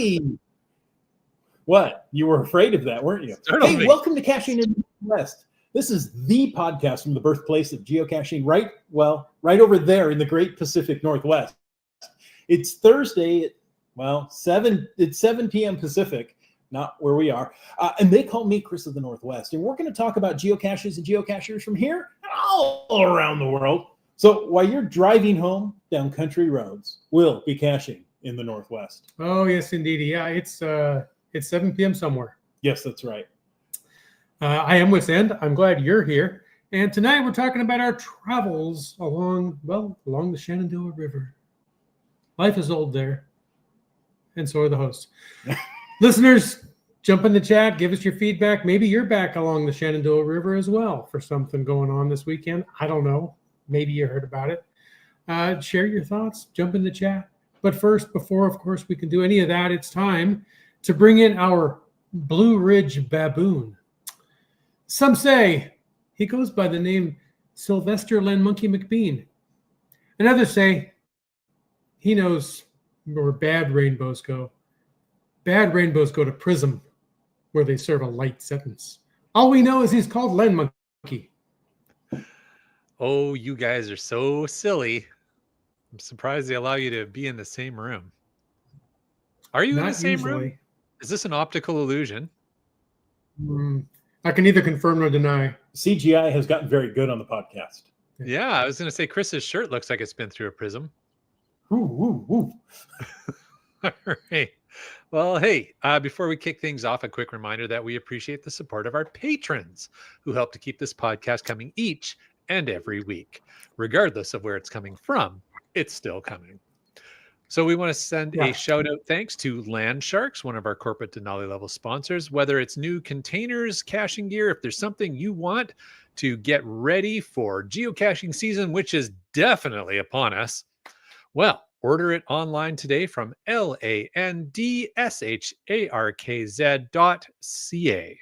Hey, what? You were afraid of that, weren't you? Hey, welcome to Caching in the West. This is the podcast from the birthplace of geocaching, right over there in the great Pacific Northwest. It's Thursday, it's 7 p.m. Pacific, not where we are. And they call me Chris of the Northwest. And we're going to talk about geocaches and geocachers from here and all around the world. So while you're driving home down country roads, we'll be caching in the Northwest. Oh, yes, indeed. Yeah, it's 7 p.m. somewhere. Yes, that's right. I am Wes End. I'm glad you're here. And tonight we're talking about our travels along the Shenandoah River. Life is old there. And so are the hosts. Listeners, jump in the chat. Give us your feedback. Maybe you're back along the Shenandoah River as well for something going on this weekend. I don't know. Maybe you heard about it. Share your thoughts. Jump in the chat. But first, before, of course, we can do any of that, it's time to bring in our Blue Ridge Baboon. Some say he goes by the name Sylvester Len Monkey McBean. And others say he knows where bad rainbows go. Bad rainbows go to prison, where they serve a light sentence. All we know is he's called Len Monkey. Oh, you guys are so silly. I'm surprised they allow you to be in the same room. Are you in the same room? Is this an optical illusion? I can neither confirm nor deny. CGI has gotten very good on the podcast. Yeah, I was going to say Chris's shirt looks like it's been through a prism. Ooh. All right. Well, hey, before we kick things off, a quick reminder that we appreciate the support of our patrons who help to keep this podcast coming each and every week. Regardless of where it's coming from, it's still coming. So we want to send a shout out thanks to Land Sharks, one of our corporate Denali level sponsors. Whether it's new containers, caching gear, if there's something you want to get ready for geocaching season, which is definitely upon us, well, order it online today from landsharkz.ca.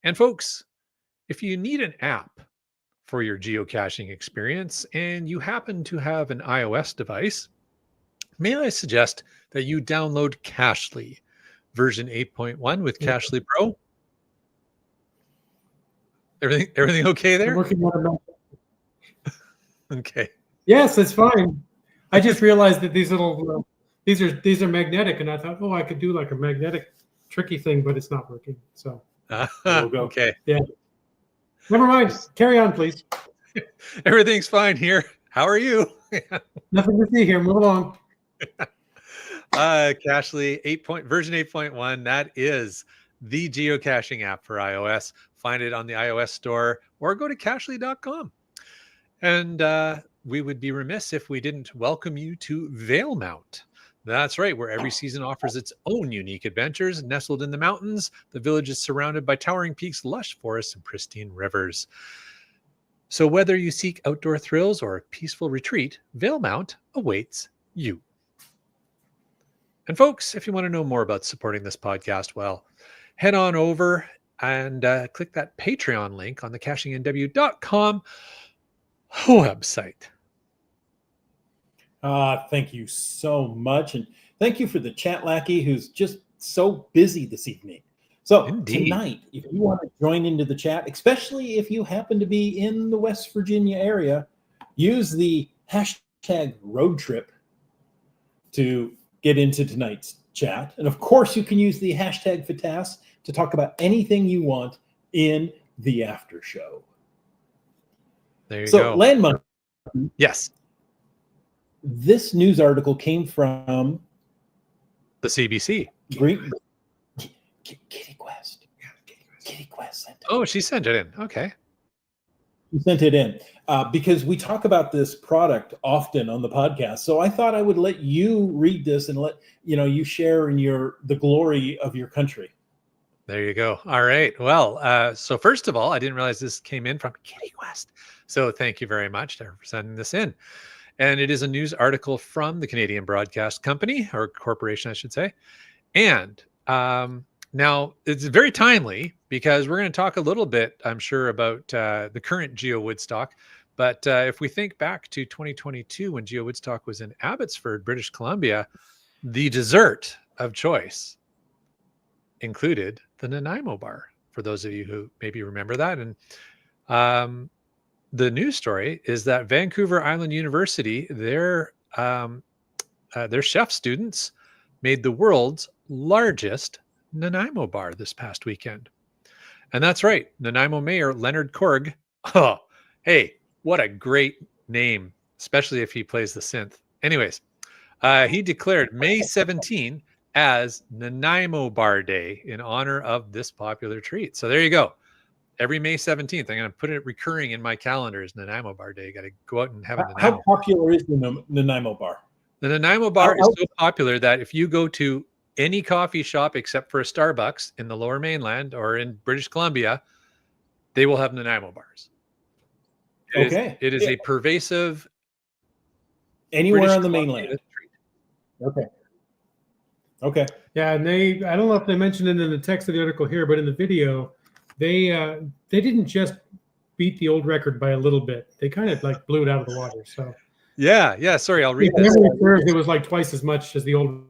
And folks, if you need an app for your geocaching experience and you happen to have an iOS device, may I suggest that you download Cachely version 8.1 with Cachely Pro? Everything okay there? Okay. Yes, it's fine. I just realized that these little these are magnetic, and I thought, I could do like a magnetic tricky thing, but it's not working. So we'll go. Okay. Yeah. Never mind. Carry on, please. Everything's fine here. How are you? Nothing to see here. Move along. Cachely version 8.1. That is the geocaching app for iOS. Find it on the iOS store or go to cachely.com. And we would be remiss if we didn't welcome you to Valemount. That's right, where every season offers its own unique adventures. Nestled in the mountains, the village is surrounded by towering peaks, lush forests, and pristine rivers. So whether you seek outdoor thrills or a peaceful retreat, Valemount awaits you. And folks, if you want to know more about supporting this podcast, well, head on over and click that Patreon link on the cachingnw.com website. Thank you so much. And thank you for the chat lackey who's just so busy this evening. So tonight, if you want to join into the chat, especially if you happen to be in the West Virginia area, use the hashtag road trip to get into tonight's chat. And of course, you can use the hashtag FATAS to talk about anything you want in the after show. There you go. So, Landmark. Yes. This news article came from the CBC. Kitty Quest. Yeah, Kitty Quest sent it. Oh, she sent it in. Okay. She sent it in because we talk about this product often on the podcast. So I thought I would let you read this and let you share in the glory of your country. There you go. All right. Well, so first of all, I didn't realize this came in from Kitty Quest. So thank you very much for sending this in. And it is a news article from the Canadian Broadcast Company, or corporation, I should say. And now it's very timely because we're going to talk a little bit, I'm sure, about the current Geo Woodstock. But if we think back to 2022, when Geo Woodstock was in Abbotsford, British Columbia, the dessert of choice included the Nanaimo bar, for those of you who maybe remember that. And the news story is that Vancouver Island University, their chef students made the world's largest Nanaimo bar this past weekend. And that's right. Nanaimo Mayor Leonard Korg. Oh, hey, what a great name, especially if he plays the synth. Anyways, he declared May 17 as Nanaimo Bar Day in honor of this popular treat. So there you go. Every May 17th, I'm going to put it recurring in my calendar as Nanaimo Bar Day. Got to go out and have a Nanaimo. How popular is the Nanaimo bar? The Nanaimo bar is so popular that if you go to any coffee shop except for a Starbucks in the Lower Mainland or in British Columbia, they will have Nanaimo bars. It is a pervasive anywhere British on the Columbia mainland. treat. Okay. Yeah, and I don't know if they mentioned it in the text of the article here, but in the video, they didn't just beat the old record by a little bit. They kind of like blew it out of the water. So yeah. Sorry, I'll read this. It was like twice as much as the old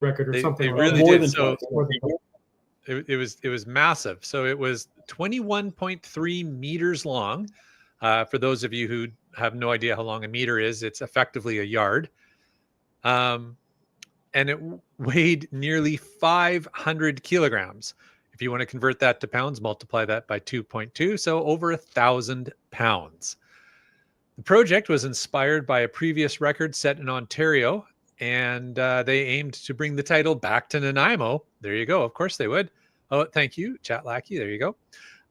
record or something. They like really that. did. So it was massive. So it was 21.3 meters long. For those of you who have no idea how long a meter is, it's effectively a yard. And it weighed nearly 500 kilograms. If you want to convert that to pounds, multiply that by 2.2. So over 1,000 pounds. The project was inspired by a previous record set in Ontario, and they aimed to bring the title back to Nanaimo. There you go. Of course they would. Oh, thank you, Chat Lackey. There you go.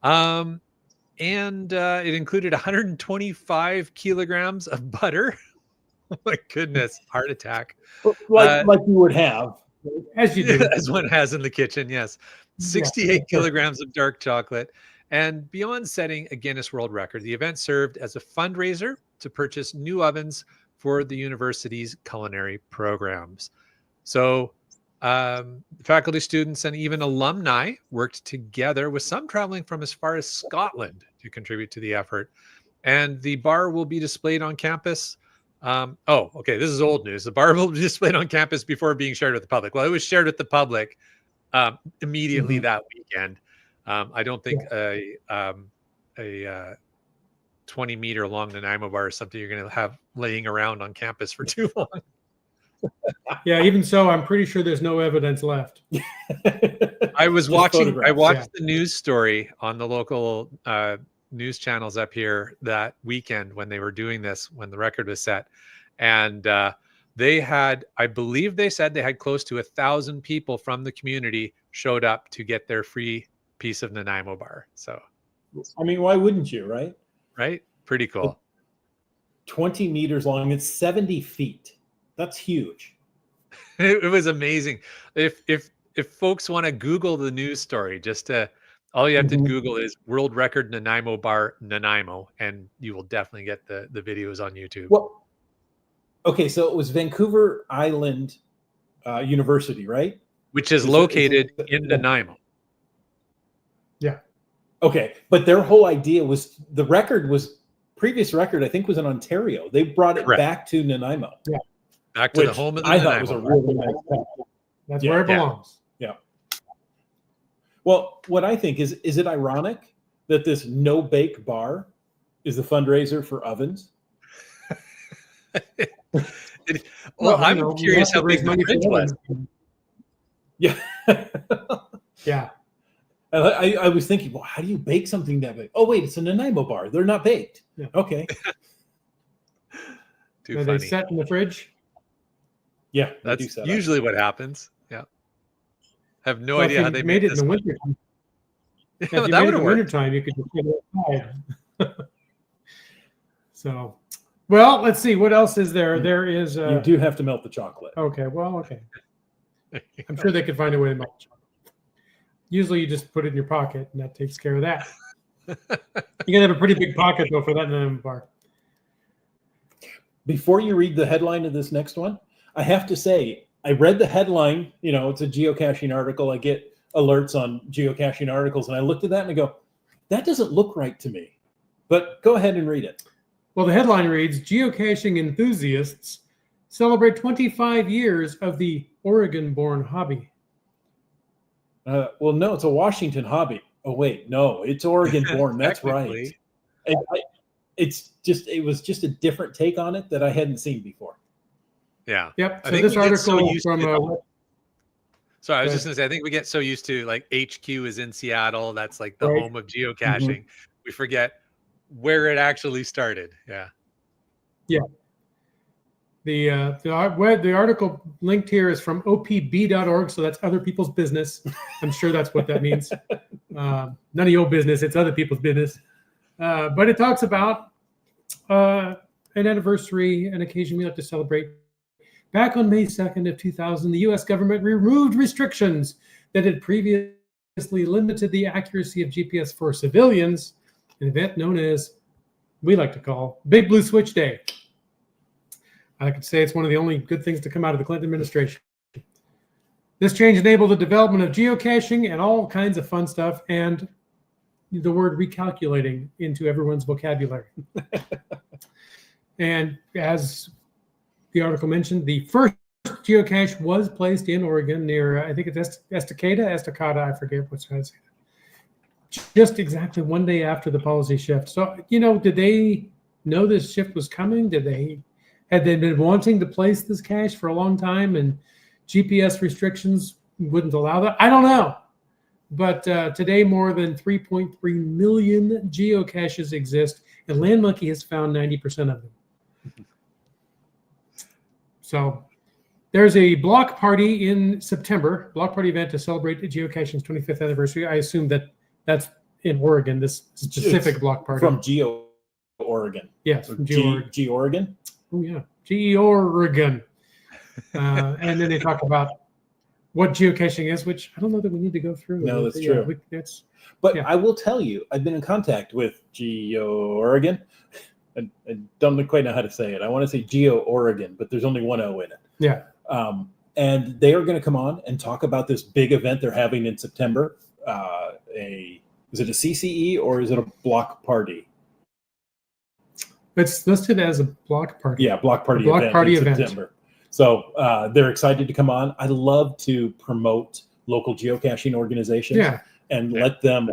And it included 125 kilograms of butter. Oh my goodness, heart attack. Like you would have. As you do. As one has in the kitchen, yes. 68 kilograms of dark chocolate. And beyond setting a Guinness World Record, the event served as a fundraiser to purchase new ovens for the university's culinary programs. So faculty, students, and even alumni worked together, with some traveling from as far as Scotland to contribute to the effort. And the bar will be displayed on campus. This is old news. The bar will be displayed on campus before being shared with the public. Well, it was shared with the public immediately that weekend. I don't think a 20-meter long Nanaimo bar is something you're going to have laying around on campus for too long. Yeah, even so, I'm pretty sure there's no evidence left. I watched the news story on the local news channels up here that weekend when they were doing this, when the record was set. And they had, I believe they said they had close to 1,000 people from the community showed up to get their free piece of Nanaimo bar. So, I mean, why wouldn't you, right? Right? Pretty cool. 20 meters long. It's 70 feet. That's huge. It was amazing. If folks want to Google the news story, all you have to Google is World Record Nanaimo Bar Nanaimo, and you will definitely get the videos on YouTube. Well, okay, so it was Vancouver Island University, right? Which is located in Nanaimo. Yeah. Okay, but their whole idea was previous record, I think, was in Ontario. They brought it back to Nanaimo. Yeah. Back to the home of the I Nanaimo. thought was a really nice town. That's where it belongs. Yeah. Well, what I think is it ironic that this no bake bar is the fundraiser for ovens? I'm curious how big the fridge was. Yeah. Yeah. I was thinking, well, how do you bake something that big? Oh, wait, it's a Nanaimo bar. They're not baked. Yeah. Okay. Are they set in the fridge? Yeah, that's usually what happens. Yeah. I have no idea how they made it in the winter. If you made it in the wintertime, you could just get it outside. So, well, let's see. What else is there? There is... you do have to melt the chocolate. Okay, well, okay. I'm sure they could find a way to melt chocolate. Usually you just put it in your pocket, and that takes care of that. You got to have a pretty big pocket, though, for that Nanaimo bar. Before you read the headline of this next one, I have to say, I read the headline. You know, it's a geocaching article. I get alerts on geocaching articles, and I looked at that and I go, that doesn't look right to me. But go ahead and read it. Well, the headline reads, geocaching enthusiasts celebrate 25 years of the Oregon-born hobby? Well, no, it's a Washington hobby. Oh, wait, no, it's Oregon-born. That's right. It was just a different take on it that I hadn't seen before. Yeah. Yep. So this article from so I was just going to say, I think we get so used to like HQ is in Seattle. That's like the home of geocaching. Mm-hmm. We forget where it actually started. Yeah. Yeah. The article linked here is from opb.org. So that's other people's business. I'm sure that's what that means. None of your business. It's other people's business. But it talks about an anniversary, an occasion we like to celebrate. Back on May 2nd of 2000, the U.S. government removed restrictions that had previously limited the accuracy of GPS for civilians, an event known as, we like to call, Big Blue Switch Day. I could say it's one of the only good things to come out of the Clinton administration. This change enabled the development of geocaching and all kinds of fun stuff, and the word recalculating into everyone's vocabulary. And as the article mentioned, the first geocache was placed in Oregon near, I think it's Estacada, I forget what's how to say that. Just exactly one day after the policy shift. So, did they know this shift was coming? Had they been wanting to place this cache for a long time and GPS restrictions wouldn't allow that? I don't know. But today, more than 3.3 million geocaches exist, and LandMonkey has found 90% of them. So there's a block party in September, block party event to celebrate geocaching's 25th anniversary. I assume that's in Oregon, this specific block party. From Oregon. Yes, from Oregon. Oh, yeah, Oregon. And then they talk about what geocaching is, which I don't know that we need to go through. No, that's true. I will tell you, I've been in contact with Oregon. I don't quite know how to say it. I want to say Oregon, but there's only one O in it. Yeah. And they are going to come on and talk about this big event they're having in September. Is it a CCE or is it a block party? It's listed as a block party. Yeah, block party event. September. So they're excited to come on. I love to promote local geocaching organizations and let them,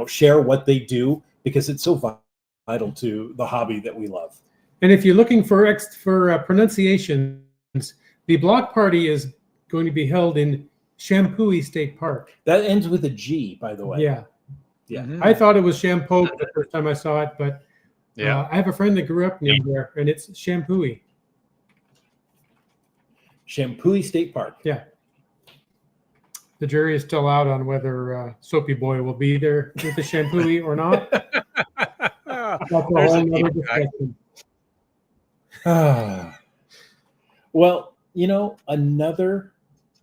share what they do because it's so vital to the hobby that we love. And if you're looking for pronunciations, the block party is going to be held in Shampooey State Park. That ends with a G, by the way. Yeah. Mm-hmm. I thought it was Shampoo the first time I saw it, but I have a friend that grew up near there, and it's Shampooey. Shampooey State Park. Yeah. The jury is still out on whether Soapy Boy will be there with the Shampooey or not. That's a whole other discussion. Well, another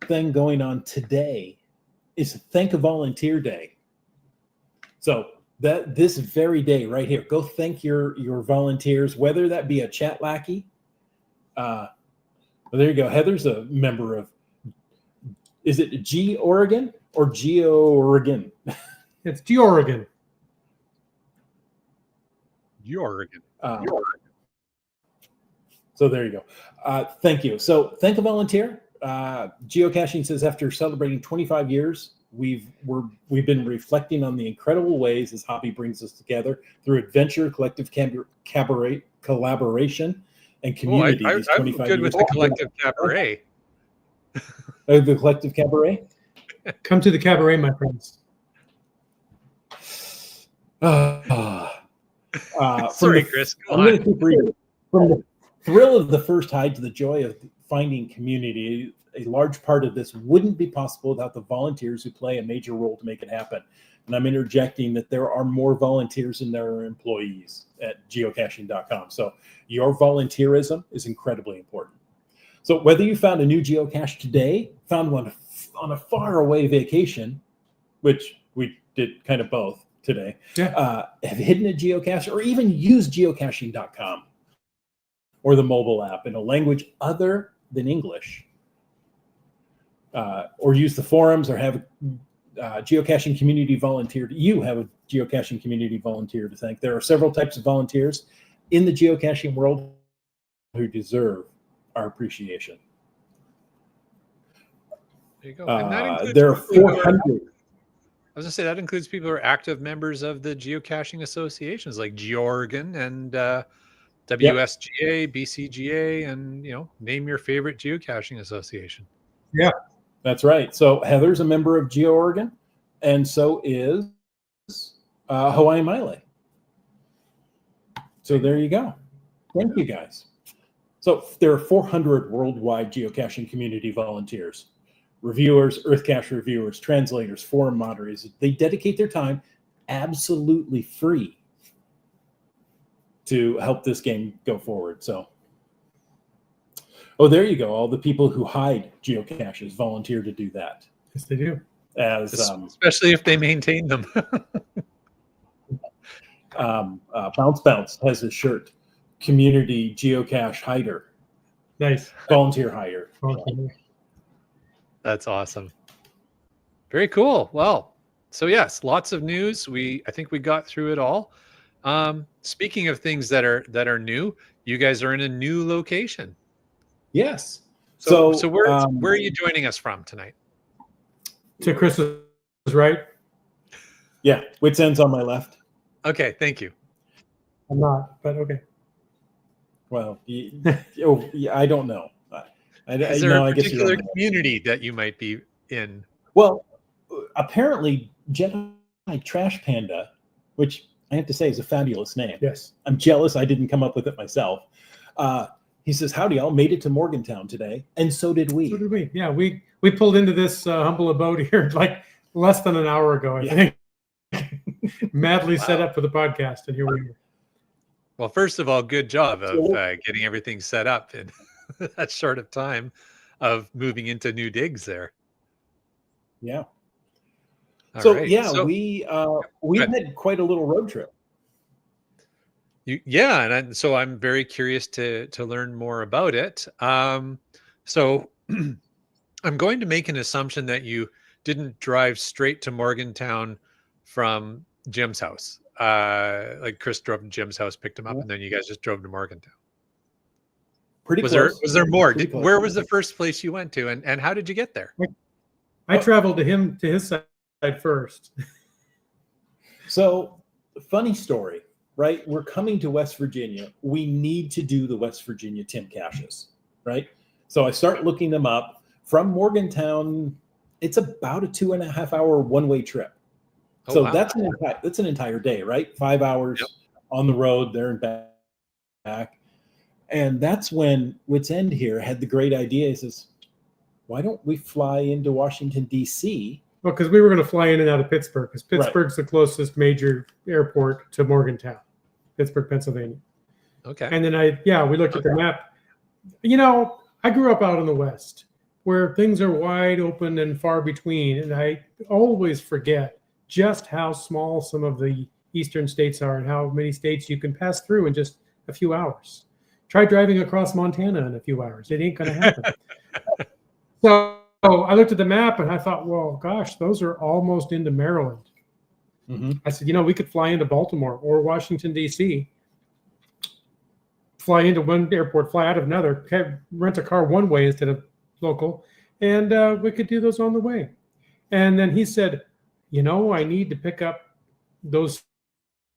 thing going on today is Thank a Volunteer Day. So this very day right here, go thank your volunteers, whether that be a chat lackey. Well, there you go. Heather's a member of, is it Oregon or Oregon? It's Oregon. Oregon. So there you go. Thank you. So thank a volunteer. Geocaching says after celebrating 25 years, we've been reflecting on the incredible ways this hobby brings us together through adventure, collective cabaret, collaboration, and community. I'm good with the collective cabaret. The collective cabaret? Come to the cabaret, my friends. Sorry, Chris. I'm going to keep reading. From the thrill of the first hike to the joy of finding community, a large part of this wouldn't be possible without the volunteers who play a major role to make it happen. And I'm interjecting that there are more volunteers than there are employees at geocaching.com. So your volunteerism is incredibly important. So whether you found a new geocache today, found one on a faraway vacation, which we did kind of both today, have hidden a geocache, or even use geocaching.com or the mobile app in a language other than English, or use the forums, or have a geocaching community volunteer. You have a geocaching community volunteer to thank. There are several types of volunteers in the geocaching world who deserve our appreciation. There you go. And that includes there are 400. I was going to say that includes people who are active members of the geocaching associations like GeoOregon and WSGA, BCGA, and name your favorite geocaching association. Yeah, that's right. So Heather's a member of GeoOregon, and so is Hawaii Maile. So there you go. Thank you, guys. So there are 400 worldwide geocaching community volunteers, reviewers, EarthCache reviewers, translators, forum moderators. They dedicate their time absolutely free to help this game go forward. So, there you go. All the people who hide geocaches volunteer to do that. Yes, they do. Especially if they maintain them. Bounce has his shirt. Community geocache hider. Nice. Volunteer hider. Okay. That's awesome. Very cool. Well, so yes, lots of news. I think we got through it all. Speaking of things that are new, you guys are in a new location. Yes. So where are you joining us from tonight? To Chris's right. Yeah, Wits End's on my left. Okay, thank you. I'm not, but okay. Well, I don't know. Is there a particular community that you might be in? Well, apparently Jedi Trash Panda, which I have to say is a fabulous name. Yes. I'm jealous I didn't come up with it myself. He says, howdy, y'all. Made it to Morgantown today, and so did we. So did we. Yeah, we pulled into this humble abode here like less than an hour ago, I think. Madly set up for the podcast, and here we are. Well, first of all, good job of getting everything set up in that short of time of moving into new digs there. Yeah. Right. We had quite a little road trip. So I'm very curious to learn more about it. So I'm going to make an assumption that you didn't drive straight to Morgantown from Jim's house. Like Chris drove to Jim's house, picked him up, and then you guys just drove to Morgantown. Pretty close. Was there more? Where was the first place you went to, and how did you get there? I traveled to his side first. So, funny story, right? We're coming to West Virginia. We need to do the West Virginia Tim caches, right? So I start looking them up. From Morgantown, it's about a 2.5 hour one-way trip. So wow. That's an entire day, right? 5 hours on the road there and back. And that's when Wits End here had the great idea. He says, why don't we fly into Washington, D.C.? Well, because we were going to fly in and out of Pittsburgh, because Pittsburgh's the closest major airport to Morgantown, Pittsburgh, Pennsylvania. Okay. And then we looked at the map. I grew up out in the West where things are wide open and far between. And I always forget just how small some of the eastern states are and how many states you can pass through in just a few hours. Try driving across Montana in a few hours. It ain't going to happen. So I looked at the map and I thought, well, gosh, those are almost into Maryland. Mm-hmm. I said, we could fly into Baltimore or Washington, D.C., fly into one airport, fly out of another, rent a car one way instead of local, and we could do those on the way. And then he said, I need to pick up those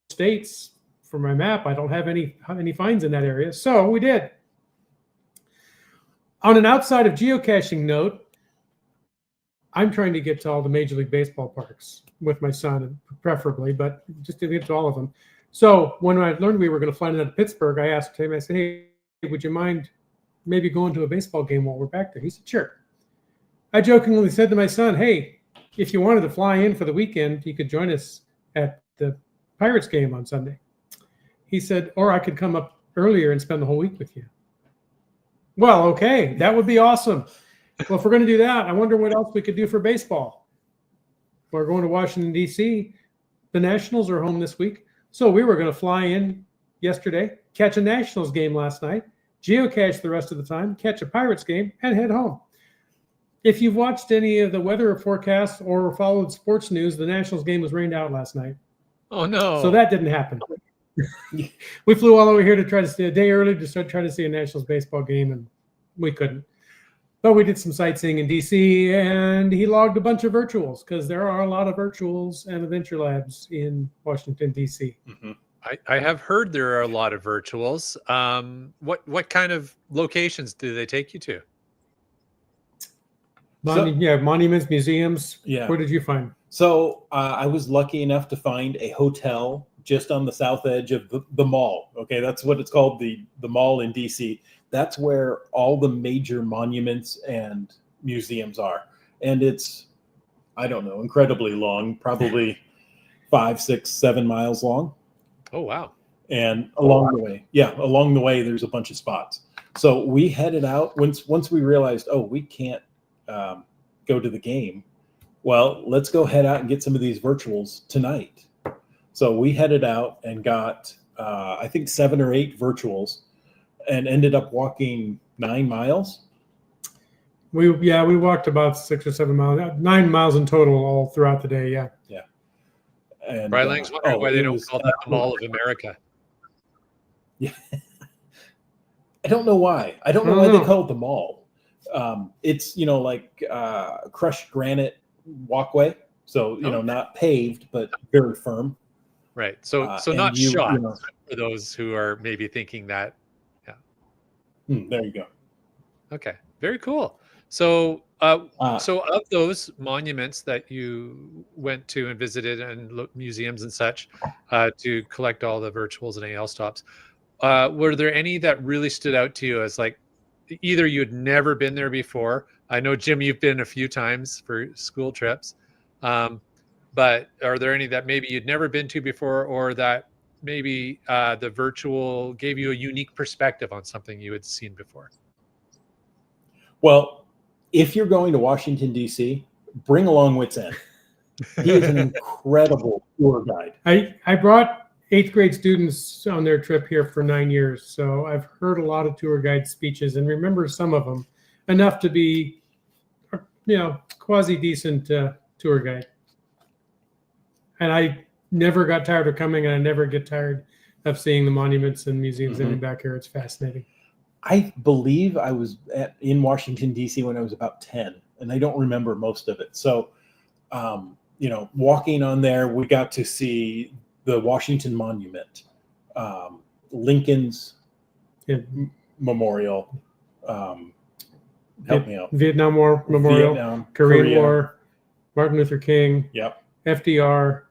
states for my map. I don't have any finds in that area. So we did. On an outside of geocaching note, I'm trying to get to all the Major League Baseball parks with my son, preferably, but just to get to all of them. So when I learned we were going to fly into Pittsburgh, I asked him, I said, hey, would you mind maybe going to a baseball game while we're back there? He said, sure. I jokingly said to my son, hey, if you wanted to fly in for the weekend, you could join us at the Pirates game on Sunday. He said, or I could come up earlier and spend the whole week with you. Well, okay, that would be awesome. Well, if we're going to do that, I wonder what else we could do for baseball. We're going to Washington, D.C. The Nationals are home this week. So we were going to fly in yesterday, catch a Nationals game last night, geocache the rest of the time, catch a Pirates game, and head home. If you've watched any of the weather forecasts or followed sports news, the Nationals game was rained out last night. Oh, no. So that didn't happen. We flew all over here to try to see a day early to try to see a Nationals baseball game, and we couldn't. But we did some sightseeing in DC, and he logged a bunch of virtuals because there are a lot of virtuals and adventure labs in Washington, DC. Mm-hmm. I have heard there are a lot of virtuals. What kind of locations do they take you to? Monuments, museums. Yeah. What did you find? So I was lucky enough to find a hotel just on the south edge of the mall. Okay, that's what it's called, the mall in DC. That's where all the major monuments and museums are. And it's, I don't know, incredibly long, probably 5, 6, 7 miles long. Oh, wow. And along the way, there's a bunch of spots. So we headed out once we realized, we can't go to the game. Well, let's go head out and get some of these virtuals tonight. So we headed out and got, I think 7 or 8 virtuals, and ended up walking 9 miles. We walked about 6 or 7 miles, 9 miles in total all throughout the day. Yeah. Yeah. And Brian Lang's wondering why they don't call that the Mall of America. Yeah. I don't know why. I don't know why they call it the mall. It's, like crushed granite walkway. So, not paved, but very firm. Right. So not shot for those who are maybe thinking that. There you go. Okay. Very cool. So, so of those monuments that you went to and visited and museums and such to collect all the virtuals and AL stops, were there any that really stood out to you as like either you'd never been there before? I know, Jim, you've been a few times for school trips, but are there any that maybe you'd never been to before, or that maybe the virtual gave you a unique perspective on something you had seen before? Well, if you're going to Washington, D.C., bring along Wits End. He is an incredible tour guide. I brought 8th grade students on their trip here for 9 years. So I've heard a lot of tour guide speeches and remember some of them enough to be, quasi-decent tour guide. And I never got tired of coming, and I never get tired of seeing the monuments and museums in and back here. It's fascinating. I believe I was in Washington, D.C. when I was about 10, and I don't remember most of it. So, walking on there, we got to see the Washington Monument, Lincoln's Memorial, help me out. Vietnam War Memorial, Korean War, Martin Luther King, FDR,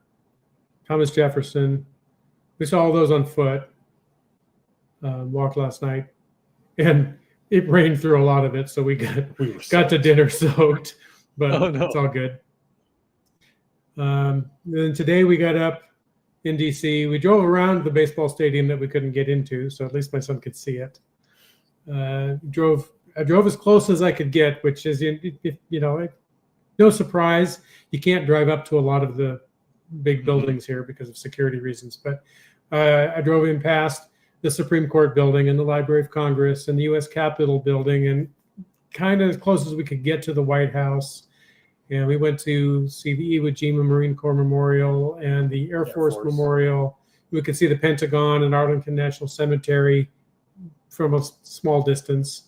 Thomas Jefferson. We saw all those on foot. Walked last night, and it rained through a lot of it, so we got to dinner soaked, but it's all good. Then today we got up in DC. We drove around the baseball stadium that we couldn't get into, so at least my son could see it. I drove as close as I could get, which is, no surprise. You can't drive up to a lot of the big buildings here because of security reasons. But I drove in past the Supreme Court building and the Library of Congress and the U.S. Capitol building, and kind of as close as we could get to the White House. And we went to see the Iwo Jima Marine Corps Memorial and the Air Force Memorial. We could see the Pentagon and Arlington National Cemetery from a small distance.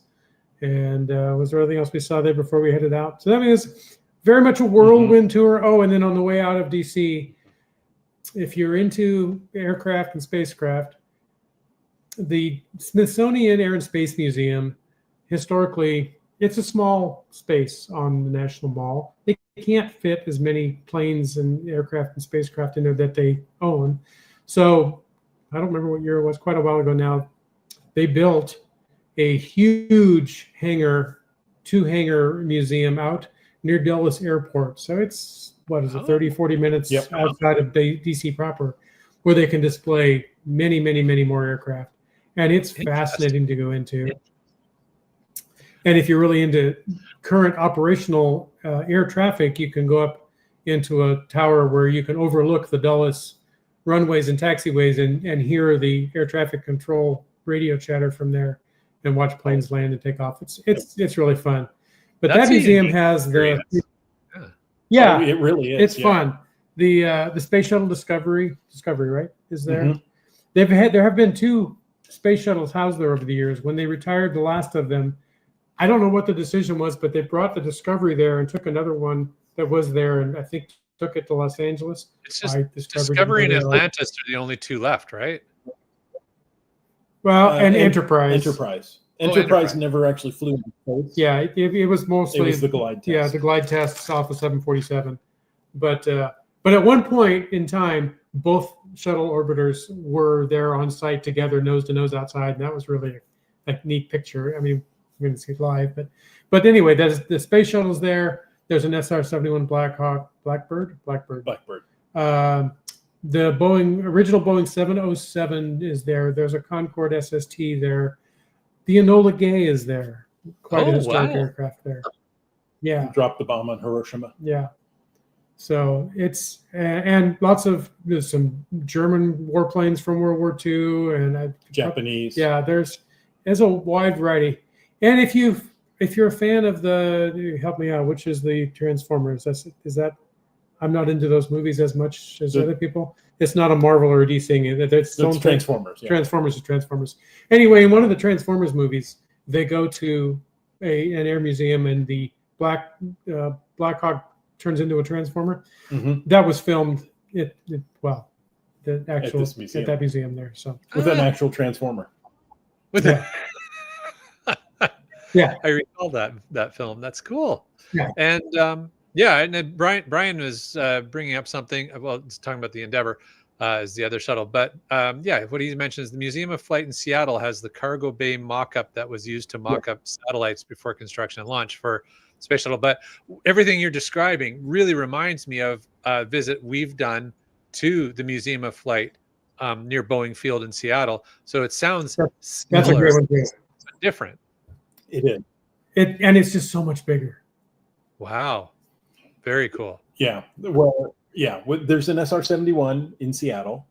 And was there anything else we saw there before we headed out? So that means very much a whirlwind tour. Oh, and then on the way out of DC, if you're into aircraft and spacecraft, the Smithsonian Air and Space Museum, historically, it's a small space on the National Mall. They can't fit as many planes and aircraft and spacecraft in there that they own. So I don't remember what year it was, quite a while ago now. They built a huge two-hangar museum out near Dulles Airport. So it's, 30, 40 minutes outside of DC proper, where they can display many, many, many more aircraft. And it's fascinating to go into. And if you're really into current operational air traffic, you can go up into a tower where you can overlook the Dulles runways and taxiways and hear the air traffic control radio chatter from there and watch planes land and take off. It's really fun. But that museum has it really is. It's fun. The Space Shuttle Discovery, right, is there. There have been 2 space shuttles housed there over the years. When they retired the last of them, I don't know what the decision was, but they brought the Discovery there and took another one that was there, and I think took it to Los Angeles. It's just Discovery and Atlantis are the only two left, right? Well, and Enterprise. Enterprise never actually flew in space. Yeah, it was mostly the glide test. Yeah, the glide tests off the 747. But at one point in time, both shuttle orbiters were there on site together, nose to nose outside, and that was really a neat picture. I mean, we're going to see it live, but anyway, the space shuttle's there. There's an SR-71 Blackbird. The original Boeing 707 is there. There's a Concorde SST there. The Enola Gay is there. Quite a historic aircraft there. Yeah. Dropped the bomb on Hiroshima. Yeah. So it's, and there's some German warplanes from World War II and Japanese. Yeah, there's a wide variety. And if you're a fan of help me out, which is the Transformers, is that I'm not into those movies as much as other people. It's not a Marvel or a DC thing. It's Transformers. Yeah. Transformers is Transformers. Anyway, in one of the Transformers movies, they go to an air museum, and the Black Hawk turns into a Transformer. Mm-hmm. That was filmed at that museum there. So with an actual Transformer. Yeah, I recall that film. That's cool. Yeah, and and then Brian was bringing up something. Well, it's talking about the Endeavour as the other shuttle, but what he mentions, the Museum of Flight in Seattle has the cargo bay mock-up that was used to mock up satellites before construction and launch for space shuttle. But everything you're describing really reminds me of a visit we've done to the Museum of Flight near Boeing Field in Seattle. So it sounds that's a great one too. Different. It is. And it's just so much bigger. Wow. Very cool. Yeah. Well, yeah. There's an SR-71 in Seattle.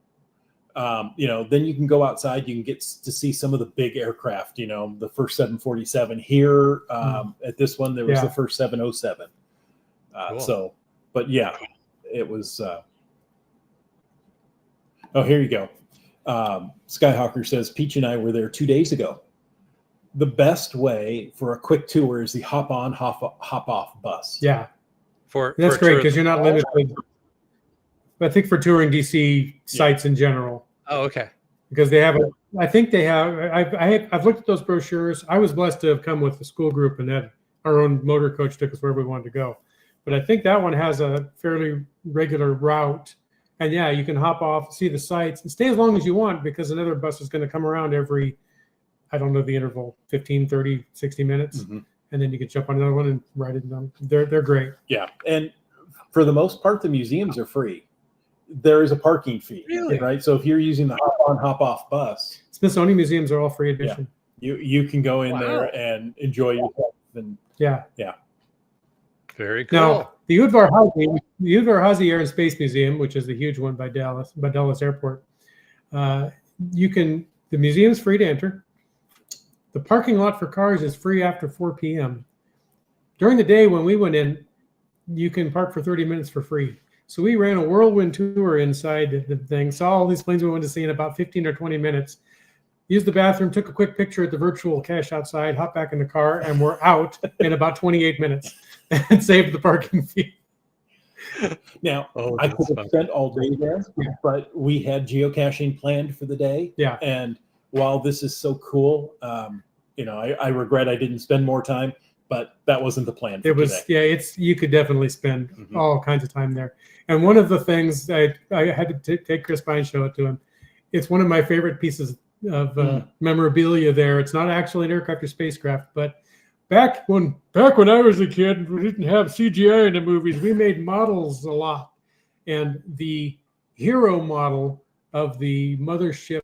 Then you can go outside. You can get to see some of the big aircraft. The first 747 here. At this one, there was the first 707. Cool. So, but yeah, it was. Here you go. Skyhawker says Peach and I were there 2 days ago. The best way for a quick tour is the hop on, hop off bus. Yeah. That's great because you're not limited. I think for touring DC sites in general. Oh, okay. Because they have, I've looked at those brochures. I was blessed to have come with the school group and had our own motor coach took us wherever we wanted to go. But I think that one has a fairly regular route. And yeah, you can hop off, see the sites, and stay as long as you want because another bus is going to come around every, I don't know the interval, 15, 30, 60 minutes. Mm-hmm. And then you can jump on another one and ride it down. They're great. Yeah. And for the most part, the museums are free. There is a parking fee, right? So if you're using the hop on, hop off bus, Smithsonian museums are all free admission. Yeah. You can go in there and enjoy yourself. And yeah. Very cool. Now, the Udvar-Hazy Air and Space Museum, which is the huge one by Dulles Airport, the museum's free to enter. The parking lot for cars is free after 4 p.m. During the day when we went in, you can park for 30 minutes for free. So we ran a whirlwind tour inside the thing, saw all these planes we wanted to see in about 15 or 20 minutes, used the bathroom, took a quick picture at the virtual cache outside, hopped back in the car, and we're out in about 28 minutes and saved the parking fee. Now, I could have spent all day there, but we had geocaching planned for the day. Yeah. And while this is so cool, I regret I didn't spend more time, but that wasn't the plan. You could definitely spend all kinds of time there. And one of the things I had to take Chris by and show it to him. It's one of my favorite pieces of memorabilia there. It's not actually an aircraft or spacecraft, but back when I was a kid, we didn't have CGI in the movies. We made models a lot. And the hero model of the mothership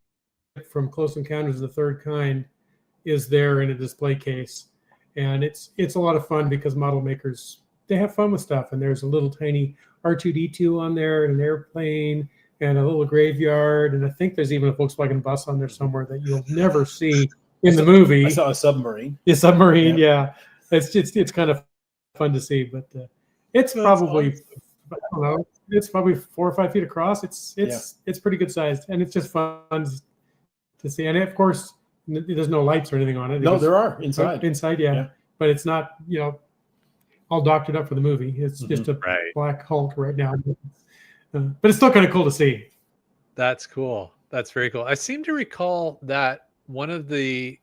from Close Encounters of the Third Kind is there in a display case. And it's a lot of fun because model makers, they have fun with stuff. And there's a little tiny R2-D2 on there, and an airplane, and a little graveyard. And I think there's even a Volkswagen bus on there somewhere that you'll never see in the movie. I saw a submarine. A submarine, yeah. It's kind of fun to see, but it's probably, I don't know, it's probably 4 or 5 feet across. It's pretty good sized, and it's just fun to see. And of course, there's no lights or anything on it. No, there are inside. Inside, yeah. but it's not, all doctored up for the movie. It's just a Black Hulk right now. But it's still kind of cool to see. That's cool. That's very cool. I seem to recall that one of the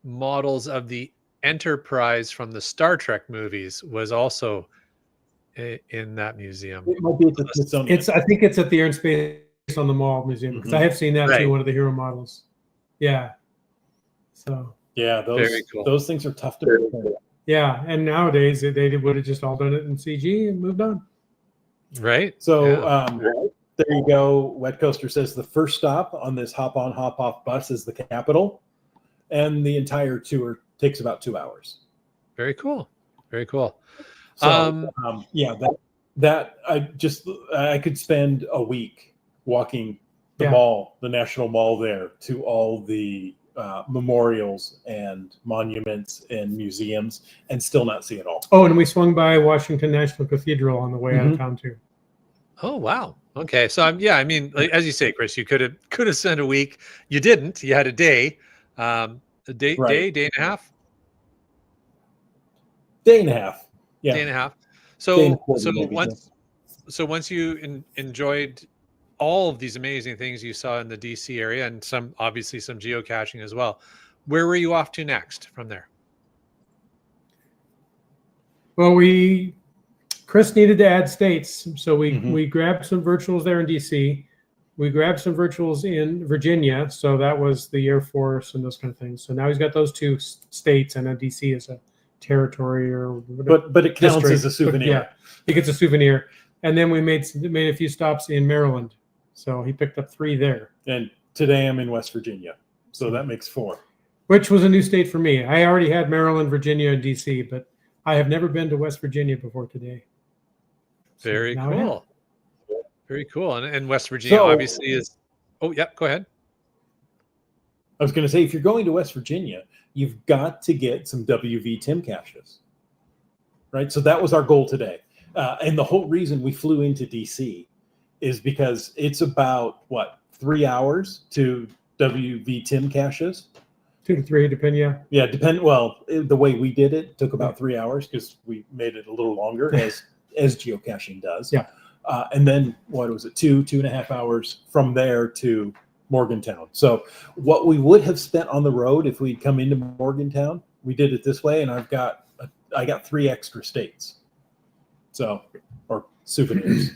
models of the Enterprise from the Star Trek movies was also in that museum. It might be at the Smithsonian. I think it's at the Air and Space on the Mall Museum, because I have seen that too, one of the hero models. Yeah. So. Yeah, those things are tough to make. Yeah, and nowadays they would have just all done it in CG and moved on. Right. So there you go. Wet Coaster says the first stop on this hop on, hop off bus is the Capitol, and the entire tour takes about 2 hours. Very cool. Very cool. So I could spend a week walking the mall, the National Mall there, to all the memorials and monuments and museums, and still not see it all. Oh, and we swung by Washington National Cathedral on the way out of town too. Oh wow. Okay. So I mean, like, as you say, Chris, you could have spent a week. You didn't. You had a day. Day and a half. Day and a half. Yeah. Day and a half. So once you enjoyed all of these amazing things you saw in the DC area, and some geocaching as well, where were you off to next from there? Well, Chris needed to add states, so we grabbed some virtuals there in DC. We grabbed some virtuals in Virginia, so that was the Air Force and those kind of things. So now he's got those 2 states, and then DC is a territory or whatever. But it counts as a souvenir. Yeah, he gets a souvenir. And then we made a few stops in Maryland. So he picked up 3 there. And today I'm in West Virginia. So that makes 4. Which was a new state for me. I already had Maryland, Virginia, and DC, but I have never been to West Virginia before today. So very cool. Very cool. And West Virginia obviously is... Oh, yeah, go ahead. I was going to say, if you're going to West Virginia, you've got to get some WV Tim caches. Right? So that was our goal today. And the whole reason we flew into DC is because it's about 3 hours to WV Tim caches. 2 to 3, depend. Yeah, depend. Well, the way we did it took about 3 hours because we made it a little longer, as geocaching does. Yeah. And then what was it? 2.5 hours from there to Morgantown. So what we would have spent on the road if we'd come into Morgantown, we did it this way, and I got 3 extra states. So, or souvenirs.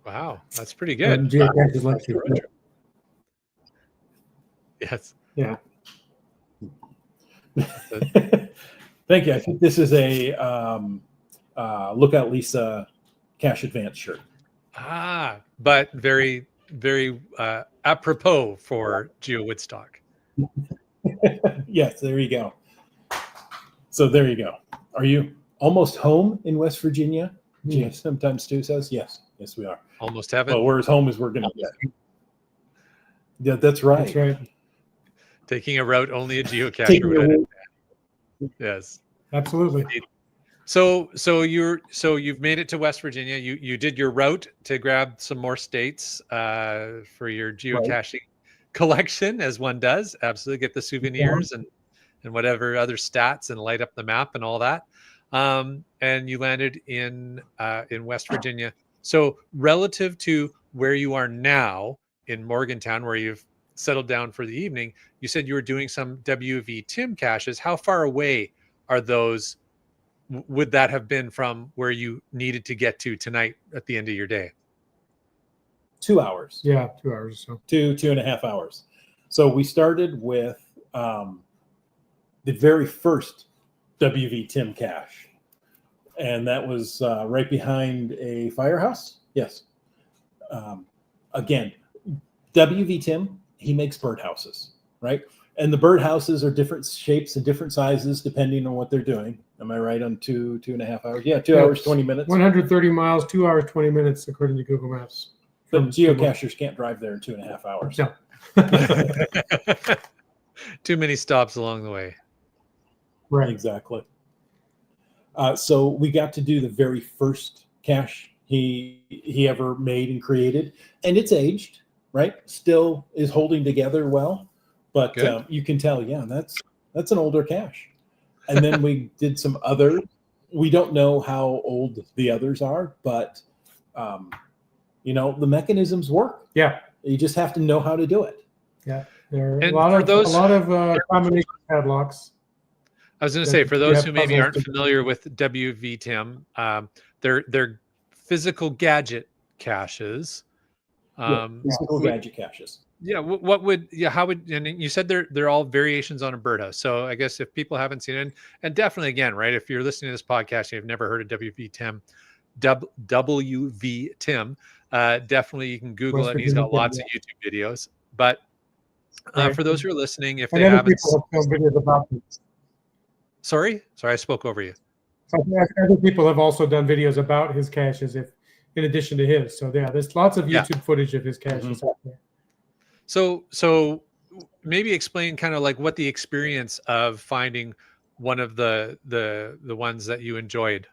Wow, that's pretty good. Geocaches like you. Yes. Yeah. Thank you. I think this is a Lookout Lisa Cash Advance shirt. But very, very apropos for Geo Woodstock. Yes, there you go. So there you go. Are you almost home in West Virginia? GS sometimes too says yes. Yes, we are. Almost heaven. Well, we're as home as we're going to get. Yeah, that's right. That's right. Taking a route only a geocacher would understand. Yes, absolutely. So you've made it to West Virginia. You did your route to grab some more states for your geocaching collection, as one does. Absolutely, get the souvenirs and whatever other stats and light up the map and all that. And you landed in West Virginia. So relative to where you are now in Morgantown, where you've settled down for the evening, you said you were doing some WV Tim caches. How far away are those? Would that have been from where you needed to get to tonight at the end of your day? 2 hours. Yeah, 2 hours or so. 2.5 hours. So we started with the very first WV Tim cache. And that was right behind a firehouse. Yes. Again, WV Tim, he makes birdhouses, right? And the birdhouses are different shapes and different sizes depending on what they're doing. Am I right on 2.5 hours? Yeah, 2 hours, 20 minutes. 130 miles, 2 hours, 20 minutes, according to Google Maps. But geocachers can't drive there in 2.5 hours. No. Too many stops along the way. Right. Exactly. So we got to do the very first cache he ever made and created. And it's aged, right? Still is holding together well. But you can tell, yeah, that's an older cache. And then we did some others. We don't know how old the others are, but the mechanisms work. Yeah. You just have to know how to do it. Yeah. There are And a lot of combination padlocks. I was going to say, for those who maybe aren't familiar with WVTIM, they're physical gadget caches. Physical gadget caches. Yeah. How would, and you said they're all variations on a bird house. So I guess if people haven't seen it, and definitely again, right, if you're listening to this podcast and you've never heard of WVTIM, definitely you can Google it. He's got lots of YouTube videos. But for those who are listening, if they haven't, videos about this. Sorry, I spoke over you. Other people have also done videos about his caches, in addition to his. So yeah, there's lots of YouTube footage of his caches out there. So maybe explain kind of like what the experience of finding one of the ones that you enjoyed.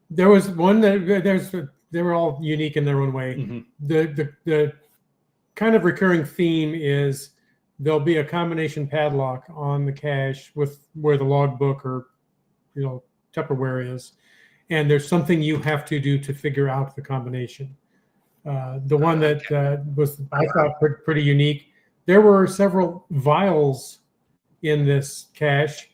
There was one that they were all unique in their own way. Mm-hmm. The kind of recurring theme is there'll be a combination padlock on the cache with where the logbook or Tupperware is, and there's something you have to do to figure out the combination. The one that was, I thought, pretty unique. There were several vials in this cache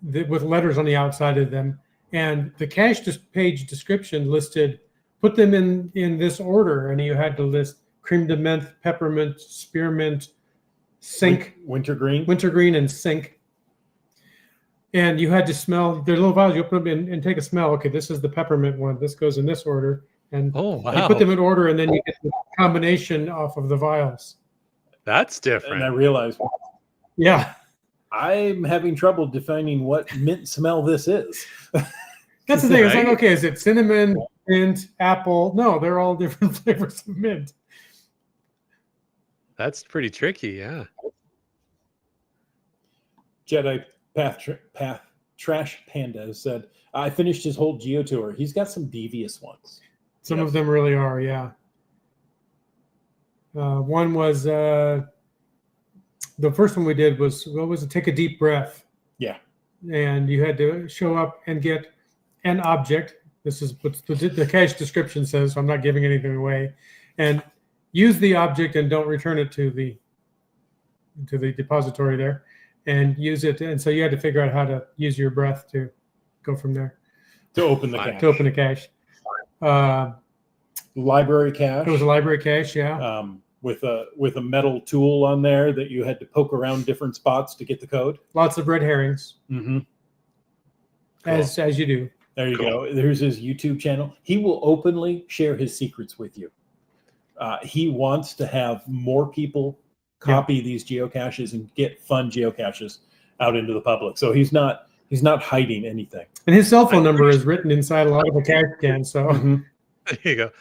with letters on the outside of them, and the cache page description listed, put them in this order, and you had to list creme de menthe, peppermint, spearmint, cinque, wintergreen, and cinque. And you had to smell their little vials. You open them and take a smell. Okay, this is the peppermint one. This goes in this order. And you put them in order, and then you get the combination off of the vials. That's different. And I realized, I'm having trouble defining what mint smell this is. That's the thing. It's like, okay, is it cinnamon, mint, apple? No, they're all different flavors of mint. That's pretty tricky, yeah. Jedi Path Trash Panda said, I finished his whole geo tour. He's got some devious ones. Some of them really are, yeah. One was, the first one we did was, take a deep breath. Yeah. And you had to show up and get an object. This is what the cache description says, so I'm not giving anything away. And use the object and don't return it to the depository there, and use it. And so you had to figure out how to use your breath to go from there. To open the cache. To open the cache. Library cache. It was a library cache, yeah. With a metal tool on there that you had to poke around different spots to get the code. Lots of red herrings. Mm-hmm. As you do. There you go. There's his YouTube channel. He will openly share his secrets with you. He wants to have more people copy these geocaches and get fun geocaches out into the public. So he's not hiding anything. And his cell phone number is written inside a lot of the cache cans. So there you go.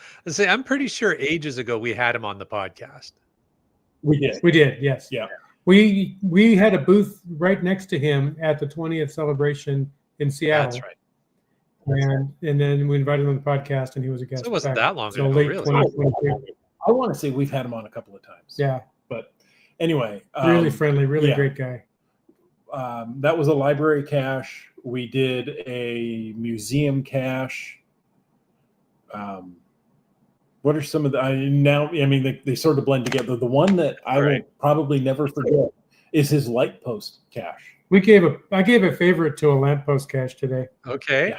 I'm pretty sure ages ago we had him on the podcast. We did. Yes. Yeah. We had a booth right next to him at the 20th celebration in Seattle. That's right. And then we invited him on the podcast, and he was a guest. So it wasn't that long ago, late really. 2022. I want to say we've had him on a couple of times. Yeah. But anyway. Really friendly, really great guy. That was a library cache. We did a museum cache. What are some of the, they sort of blend together. The one that I will probably never forget is his light post cache. I gave a favorite to a lamppost cache today. Okay. Yeah.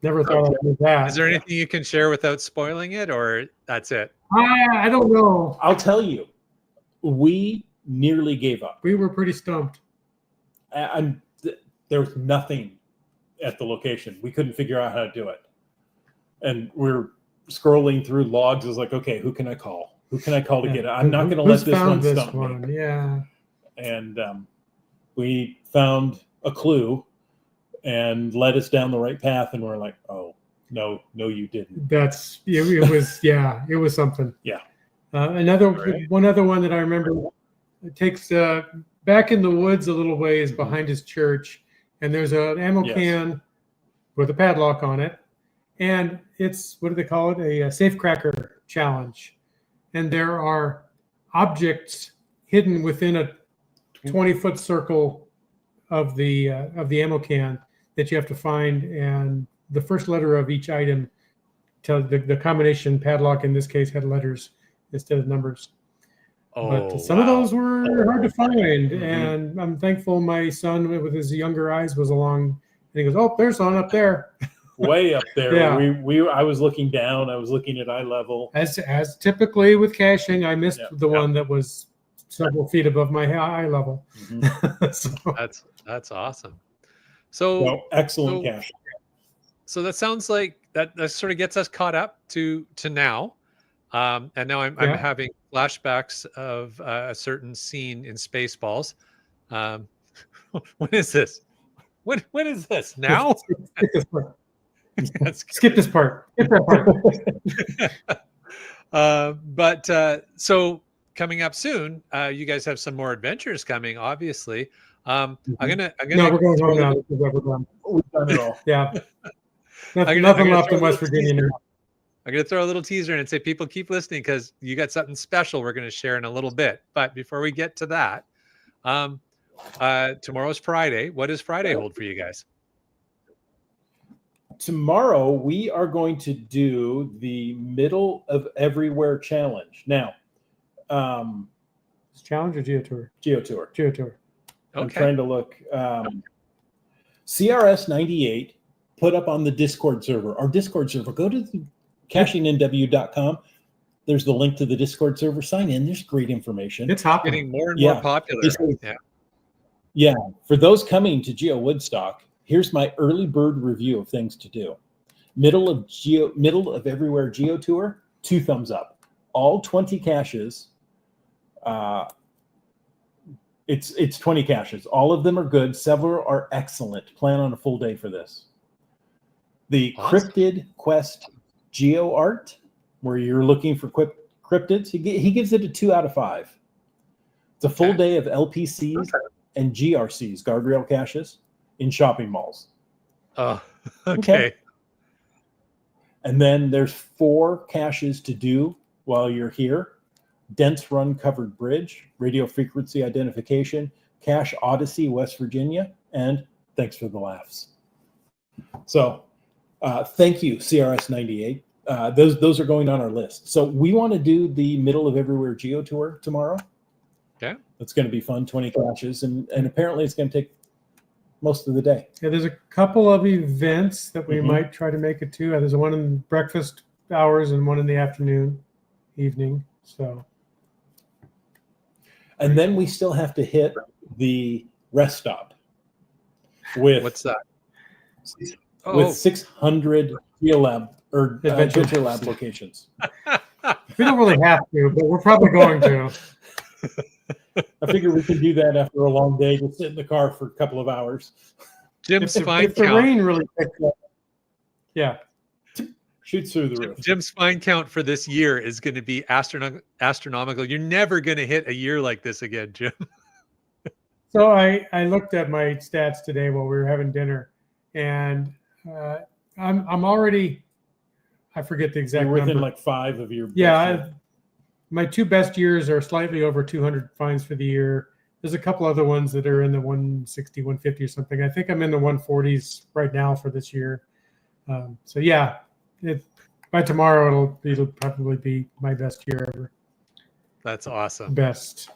Never thought I'd do that. Is there anything you can share without spoiling it, or that's it? I don't know. I'll tell you, we nearly gave up. We were pretty stumped. And there was nothing at the location. We couldn't figure out how to do it. And we're scrolling through logs. I was like, okay, who can I call? Who can I call to get it? I'm not going to let this one stump me. Yeah. And we found a clue and led us down the right path. And we're like, oh, no, you didn't. It was something. Yeah. One other one that I remember, it takes back in the woods a little ways behind his church, and there's an ammo can with a padlock on it, and it's, what do they call it? A safe cracker challenge. And there are objects hidden within a 20-foot circle of the ammo can that you have to find, and the first letter of each item tells the combination padlock in this case had letters instead of numbers. Oh, but some of those were hard to find, Mm-hmm. and I'm thankful my son with his younger eyes was along, and he goes, "Oh, there's one up there." Way up there. Yeah. I was looking down. I was looking at eye level. As typically with caching, I missed the Yeah. one that was several feet above my eye level. Mm-hmm. So, that's awesome. So excellent cache. So that sounds like that sort of gets us caught up to now. And now I'm having flashbacks of a certain scene in Spaceballs. When is this? When is this? Now? Skip this part. Skip that part. But so coming up soon, you guys have some more adventures coming, obviously. I'm gonna No, we're going home now. We're done. We've done it all. Yeah. Nothing left in West Virginia now. I'm going to throw a little teaser in and say, people, keep listening because you got something special we're going to share in a little bit. But before we get to that, tomorrow's Friday. What does Friday hold for you guys? Tomorrow, we are going to do the Middle of Everywhere Challenge. Now, It's Challenge or Geotour? Geotour. Geotour. I'm trying to look. CRS 98 put up on the Discord server. Our Discord server. Go to the cachingnw.com. There's the link to the Discord server. Sign in. There's great information. It's hopping. Getting more and more popular. Yeah. For those coming to Geo Woodstock, here's my early bird review of things to do. Middle of Everywhere Geotour, 2 thumbs up. All 20 caches. It's 20 caches. All of them are good. Several are excellent. Plan on a full day for this. The Cryptid Quest Geo Art, where you're looking for cryptids, he gives it a 2 out of 5. It's a full day of LPCs and GRCs, guardrail caches, in shopping malls. Oh, okay. And then there's 4 caches to do while you're here. Dense Run Covered Bridge, Radio Frequency Identification, Cache Odyssey, West Virginia, and Thanks for the Laughs. So thank you, CRS 98. Those are going on our list. So we want to do the Middle of Everywhere Geo Tour tomorrow. Yeah. It's going to be fun, 20 caches, and apparently it's going to take most of the day. Yeah, there's a couple of events that we might try to make it to. There's one in breakfast hours and one in the evening. So. And then we still have to hit the rest stop with what's that? With 600 Geolab or Adventure Lab locations. We don't really have to, but we're probably going to. I figure we can do that after a long day. Just sit in the car for a couple of hours. Jim's if the rain really picks up, shoots through the roof. Jim's fine count for this year is going to be astronomical. You're never going to hit a year like this again, Jim. So I looked at my stats today while we were having dinner, and I'm already, I forget the exact number. You're within number. like 5 of your my 2 best years are slightly over 200 finds for the year. There's a couple other ones that are in the 160, 150 or something. I think I'm in the 140s right now for this year. So yeah, by tomorrow it'll probably be my best year ever. That's awesome. Best.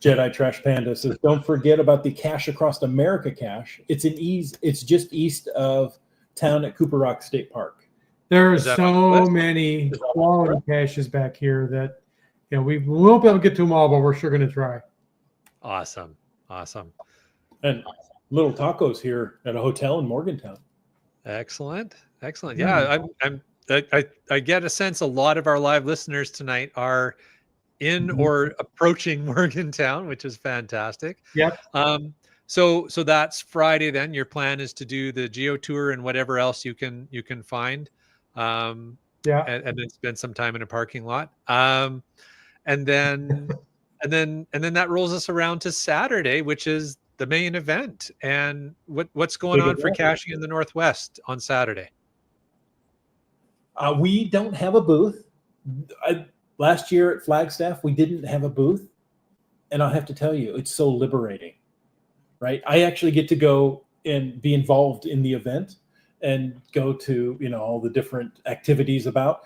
Jedi Trash Panda says, don't forget about the Cache Across America cache. It's just east of town at Cooper Rock State Park. There are so many quality caches back here that we won't be able to get to them all, but we're sure going to try. Awesome. And little tacos here at a hotel in Morgantown. Excellent. Yeah, I get a sense a lot of our live listeners tonight are in or approaching Morgantown, which is fantastic. Yep. So that's Friday. Then your plan is to do the Geo Tour and whatever else you can find. And then spend some time in a parking lot. And then that rolls us around to Saturday, which is the main event. And what's going on for caching in the Northwest on Saturday? We don't have a booth. Last year at Flagstaff, we didn't have a booth. And I'll have to tell you, it's so liberating, right? I actually get to go and be involved in the event and go to, all the different activities about.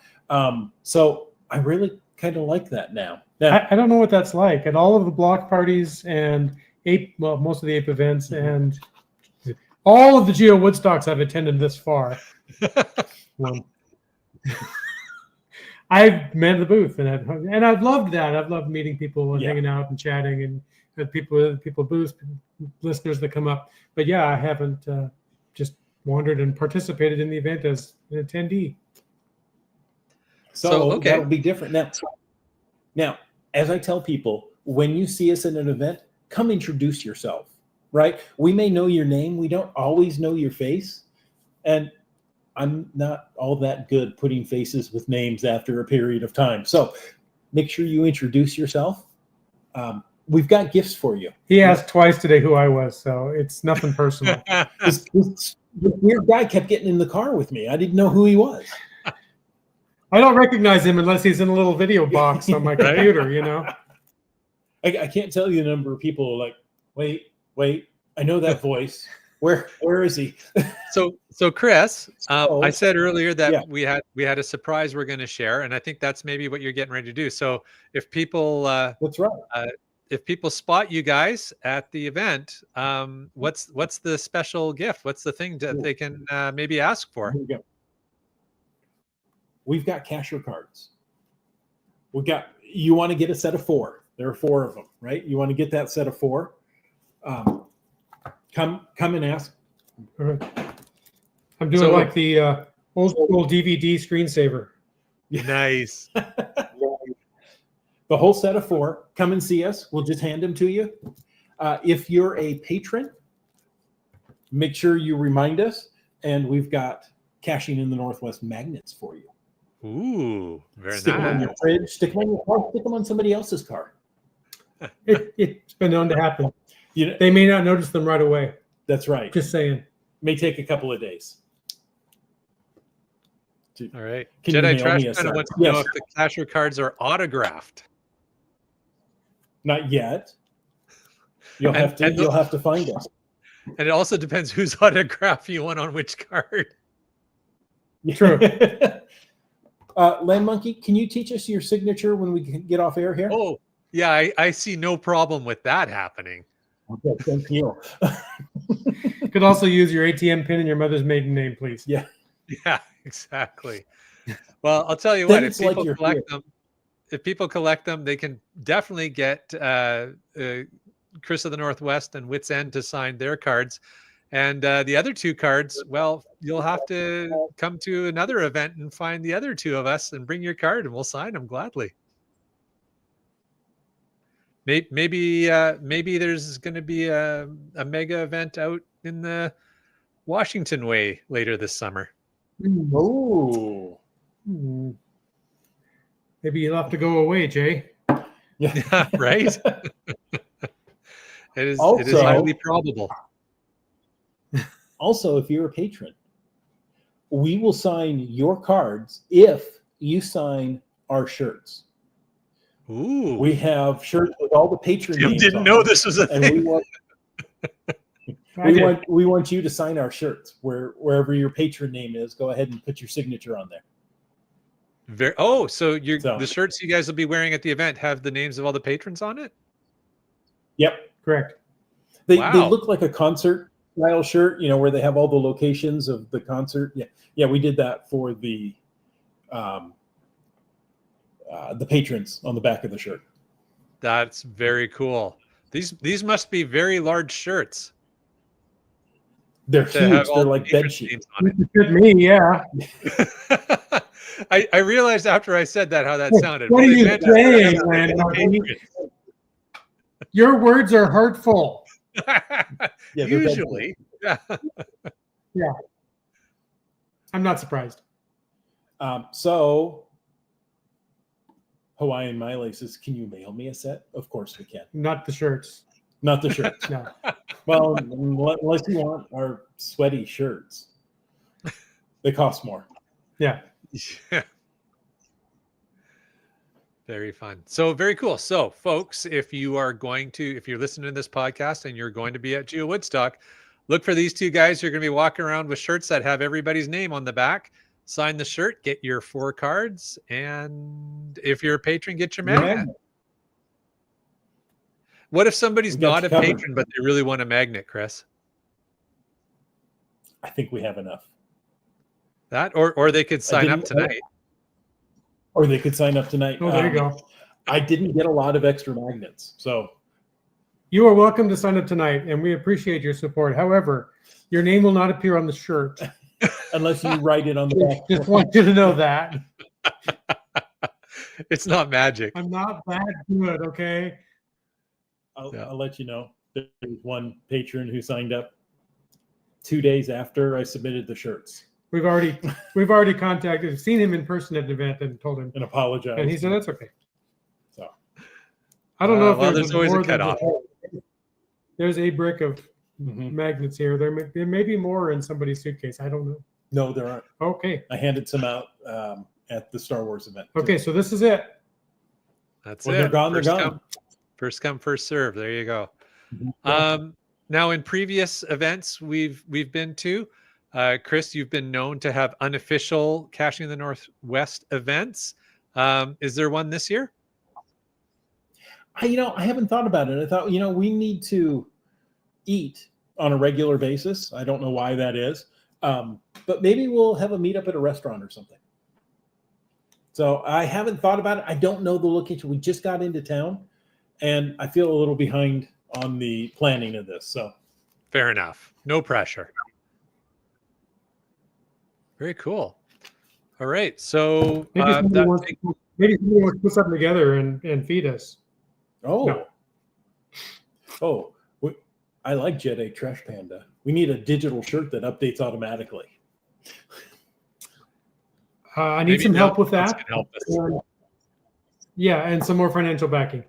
So I really kind of like that now. I don't know what that's like at all of the block parties and most of the ape events and all of the Geo Woodstocks I've attended this far. I've met the booth and I've loved that. I've loved meeting people and hanging out and chatting and people booths, listeners that come up. But yeah, I haven't just wandered and participated in the event as an attendee. So that'll be different. Now, as I tell people, when you see us at an event, come introduce yourself, right? We may know your name. We don't always know your face. And I'm not all that good putting faces with names after a period of time. So make sure you introduce yourself. We've got gifts for you. He asked twice today who I was, so it's nothing personal. This weird guy kept getting in the car with me. I didn't know who he was. I don't recognize him unless he's in a little video box on my computer, I can't tell you the number of people like, wait, I know that voice. Where is he? So Chris, I said earlier that we had a surprise we're going to share, and I think that's maybe what you're getting ready to do. So if people, that's right. If people spot you guys at the event, what's the special gift? What's the thing that they can maybe ask for? Here we go. We've got cashier cards. You want to get a set of 4. There are 4 of them, right? You want to get that set of 4. Come and ask. I'm doing like the old school DVD screensaver. Nice. The whole set of 4. Come and see us. We'll just hand them to you. If you're a patron, make sure you remind us. And we've got Caching in the Northwest magnets for you. Ooh, very stick nice. them on your fridge. Stick them on your car. Stick them on somebody else's car. It's been known to happen. They may not notice them right away. That's right. Just saying. May take a couple of days. All right. Jedi Trash kind of wants to know if the cashier cards are autographed. Not yet. You'll have to find us. And it also depends whose autograph you want on which card. True. Land Monkey, can you teach us your signature when we get off air here? Oh, yeah, I see no problem with that happening. Okay, thank you. You could also use your ATM pin and your mother's maiden name, please. Yeah, exactly. Well, I'll tell you what, if people collect them, they can definitely get Chris of the Northwest and Wits End to sign their cards. And the other 2 cards, well, you'll have to come to another event and find the other 2 of us and bring your card and we'll sign them gladly. Maybe there's going to be a mega event out in the Washington way later this summer. Oh. Maybe you'll have to go away, Jay. Yeah, right? It is highly probable. Also, if you're a patron, we will sign your cards if you sign our shirts. Ooh. We have shirts with all the patron names. Didn't know this was a thing. We want you to sign our shirts wherever your patron name is. Go ahead and put your signature on there. So the shirts you guys will be wearing at the event have the names of all the patrons on it? Yep, correct. They look like a concert style shirt, where they have all the locations of the concert. Yeah, we did that for the patrons on the back of the shirt. That's very cool. These must be very large shirts. They're huge. They're like bed sheets. Me, yeah. I realized after I said that how that sounded. What are you saying, man? Your words are hurtful. Usually. Yeah. I'm not surprised. So Hawaiian My Laces, can you mail me a set? Of course we can. Not the shirts. Not the shirts. No. Well, unless you want our sweaty shirts. They cost more. Yeah. Very fun. So very cool. So folks, if you're listening to this podcast and you're going to be at Geo Woodstock, look for these two guys who are going to be walking around with shirts that have everybody's name on the back. Sign the shirt, get your 4 cards, and if you're a patron, get your magnet. What if somebody's not a patron, but they really want a magnet, Chris? I think we have enough. That, or they could sign up tonight. Or they could sign up tonight. Oh, there you go. I didn't get a lot of extra magnets, so. You are welcome to sign up tonight, and we appreciate your support. However, your name will not appear on the shirt. Unless you write it on the back. Just want you to know that. It's not magic. I'm not that good, okay? I'll let you know. There was one patron who signed up 2 days after I submitted the shirts. We've already contacted, seen him in person at an event and told him and apologized. And he said that's okay. So I don't know if there's always a cutoff. There's a brick of magnets here. There may be more in somebody's suitcase. I don't know. No, there aren't. Okay. I handed some out at the Star Wars event. Okay, so this is it. That's it. They're gone. They're gone. First come, first serve. There you go. Mm-hmm. Now, in previous events we've been to, Chris, you've been known to have unofficial Caching in the Northwest events. Is there one this year? I haven't thought about it. I thought, we need to eat on a regular basis. I don't know why that is. But maybe we'll have a meetup at a restaurant or something. So I haven't thought about it. I don't know the location. We just got into town, and I feel a little behind on the planning of this. So fair enough. No pressure. Very cool. All right. So maybe somebody wants to put something together and feed us. Oh. No. Oh. I like Jet A Trash Panda. We need a digital shirt that updates automatically. I need some help with that. Can help us. Yeah, and some more financial backing.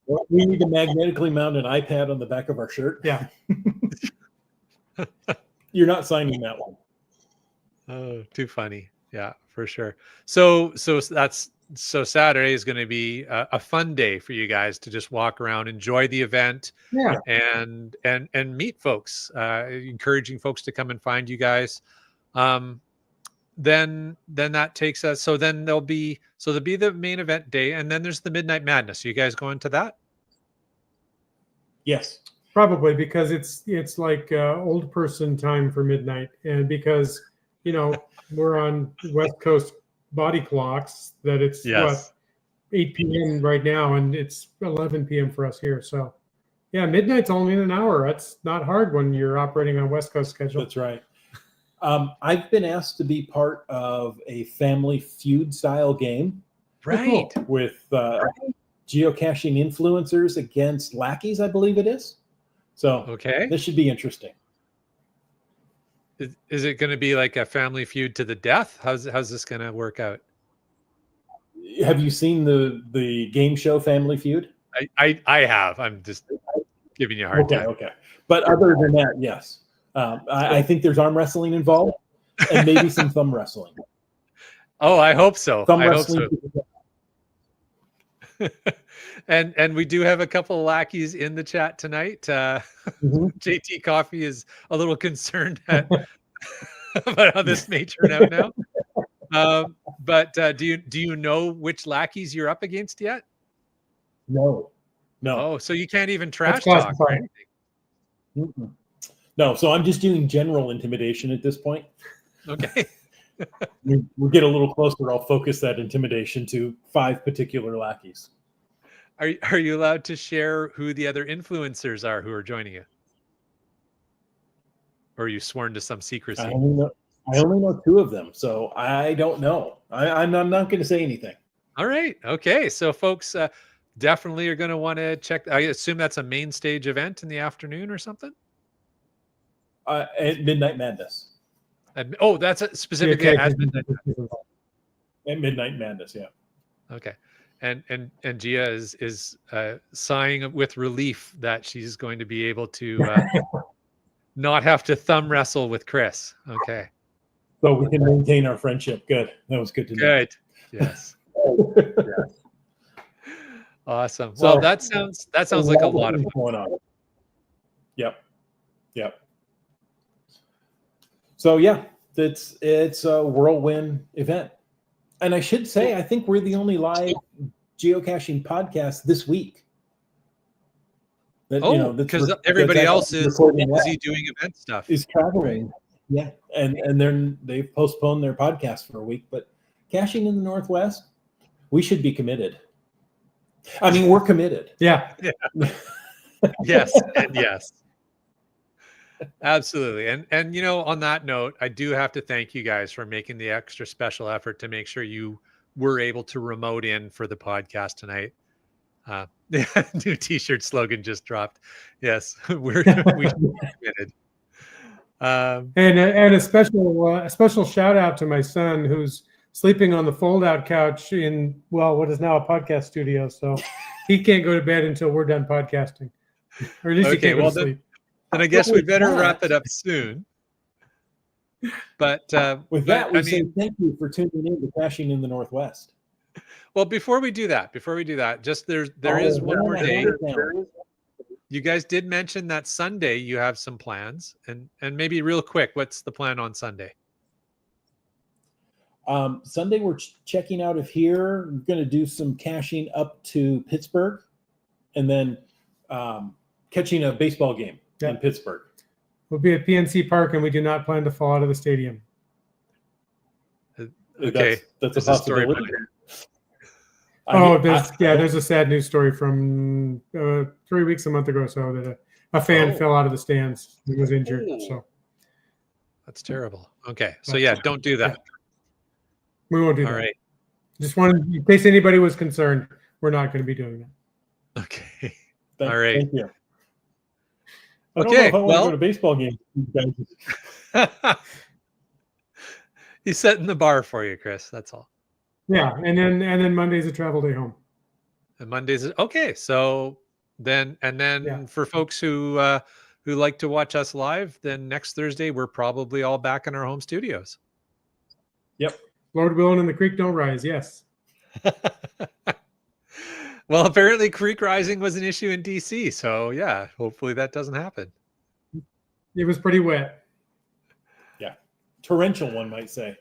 Well, we need to magnetically mount an iPad on the back of our shirt. Yeah. You're not signing that one. Oh, too funny. Yeah, for sure. So Saturday is going to be a fun day for you guys to just walk around, enjoy the event, and meet folks, encouraging folks to come and find you guys. Then that takes us. So then there'll be the main event day, and then there's the Midnight Madness. Are you guys going to that? Yes, probably, because it's like old person time for midnight, and because we're on West Coast body clocks that it's 8 p.m. right now, and it's 11 p.m. for us here. So yeah, midnight's only in an hour. That's not hard when you're operating on West Coast schedule. That's right. I've been asked to be part of a Family Feud style game, right? With geocaching influencers against lackeys, I believe it is. So this should be interesting. Is it going to be like a Family Feud to the death? How's this going to work out? Have you seen the game show Family Feud? I have. I'm just giving you a hard time. Okay. But other than that, yes. I think there's arm wrestling involved and maybe some thumb wrestling. Oh, I hope so. Thumb wrestling. And we do have a couple of lackeys in the chat tonight. JT Coffee is a little concerned about how this may turn out now. But do you know which lackeys you're up against yet? No. Oh, so you can't even trash talk or anything. No, so I'm just doing general intimidation at this point. Okay. We'll get a little closer. I'll focus that intimidation to 5 particular lackeys. Are you allowed to share who the other influencers are who are joining you? Or are you sworn to some secrecy? I only know 2 of them, so I don't know. I'm not going to say anything. All right. Okay. So folks definitely are going to want to check. I assume that's a main stage event in the afternoon or something? At Midnight Madness. That's specifically at Midnight Madness. At Midnight Madness, yeah. Okay. And Gia is sighing with relief that she's going to be able to not have to thumb wrestle with Chris. Okay. So we can maintain our friendship. Good. That was good to know. Good. Yes. Awesome. So, well, that sounds like a lot of fun. Going on. Yep. So yeah, it's a whirlwind event. And I should say, I think we're the only live geocaching podcast this week. That, because everybody else is busy doing event stuff. Is traveling. Right? Yeah. And then they've postponed their podcast for a week. But caching in the Northwest, we should be committed. I mean, we're committed. Yeah. Yes. And yes. Absolutely. And on that note, I do have to thank you guys for making the extra special effort to make sure you were able to remote in for the podcast tonight. New t-shirt slogan just dropped. Yes, we should be committed. And a special shout out to my son who's sleeping on the fold-out couch in what is now a podcast studio. So he can't go to bed until we're done podcasting, or at least he can't go to sleep. And I guess we better wrap it up soon. But with that, we say thank you for tuning in to Caching in the Northwest. Well, before we do that, just there is one more day. You guys did mention that Sunday you have some plans, and maybe real quick, what's the plan on Sunday? Sunday we're checking out of here. We're going to do some caching up to Pittsburgh, and then catching a baseball game in Pittsburgh. We'll be at PNC Park, and we do not plan to fall out of the stadium. Okay, that's a possibility. There's a sad news story from 3 weeks, a month ago, so that a fan fell out of the stands. He was injured. So that's terrible. Okay, so don't do that. We won't do that. All right. Just wanted, in case anybody was concerned, we're not going to be doing that. Okay. All right. Thank you. I don't know if I want to go to baseball game. He's setting the bar for you, Chris. That's all. Yeah, and then Monday's a travel day home. And Monday's okay. So then for folks who like to watch us live, then next Thursday we're probably all back in our home studios. Yep. Lord willing, and the creek don't rise. Yes. Well, apparently creek rising was an issue in DC. So yeah, hopefully that doesn't happen. It was pretty wet. Yeah. Torrential, one might say.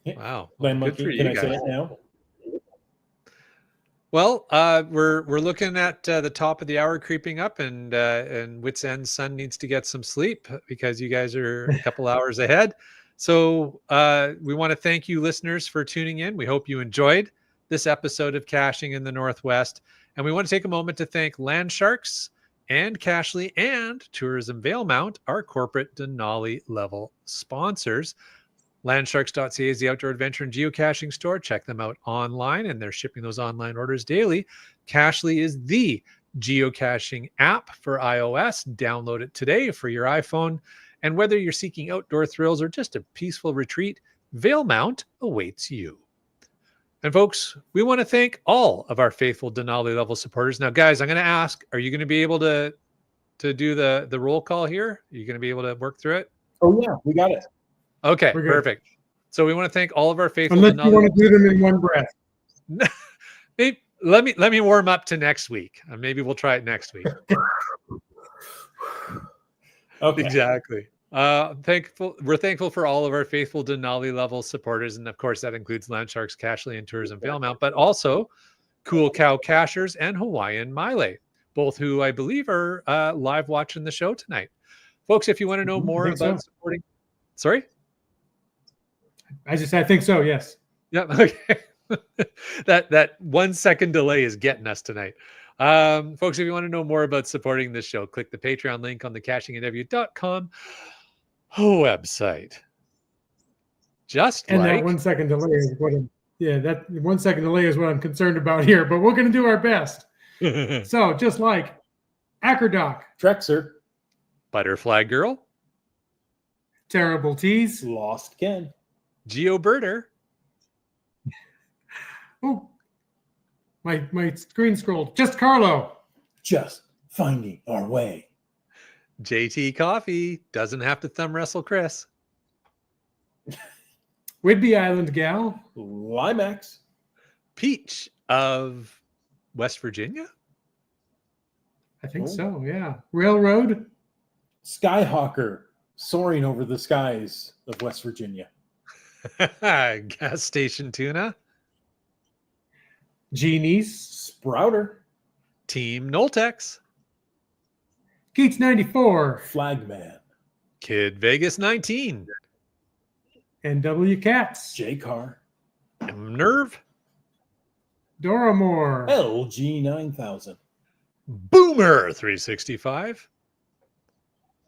Wow. Land Monkey, can I say it now? Well, we're looking at the top of the hour creeping up, and Wits End's son needs to get some sleep because you guys are a couple hours ahead. So we want to thank you listeners for tuning in. We hope you enjoyed this episode of Caching in the Northwest. And we want to take a moment to thank Land Sharks and Cachly and Tourism Valemount, our corporate Denali level sponsors. Landsharks.ca is the outdoor adventure and geocaching store. Check them out online, and they're shipping those online orders daily. Cachly is the geocaching app for iOS. Download it today for your iPhone. And whether you're seeking outdoor thrills or just a peaceful retreat, Valemount awaits you. And folks, we want to thank all of our faithful Denali level supporters. Now, guys, I'm going to ask, are you going to be able to do the roll call here? Are you going to be able to work through it? Oh, yeah, we got it. Okay, perfect. So we want to thank all of our faithful Denali. Unless you want to do them in one breath. Maybe, let me warm up to next week. Maybe we'll try it next week. Okay. Exactly. We're thankful for all of our faithful Denali level supporters, and of course that includes Landsharks, Cachly, and Tourism Valemount, but also Cool Cow Cachers and Hawaiian Mile, both who I believe are live watching the show tonight. Folks, if you want to know more about supporting, sorry. I think so. Yes. Yeah. Okay. that 1 second delay is getting us tonight. Folks, if you want to know more about supporting this show, click the Patreon link on the cachingandw.com website. That 1 second delay is that 1 second delay is what I'm concerned about here, but we're going to do our best. So just like Acrodoc, Trexer, Butterfly Girl, Terrible Tease, Lost Ken, GeoBirder. Oh, my screen scrolled. Just Carlo. Just finding our way. JT Coffee doesn't have to thumb wrestle Chris. Whidbey Island Gal. Limax. Peach of West Virginia. I think so, yeah. Railroad. Skyhawker, soaring over the skies of West Virginia. Gas station tuna. Genies. Sprouter. Team Noltex. Keats 94. Flagman. Kid Vegas 19. NW Cats. J-Car. Nerve. Doramore. LG 9000. Boomer 365.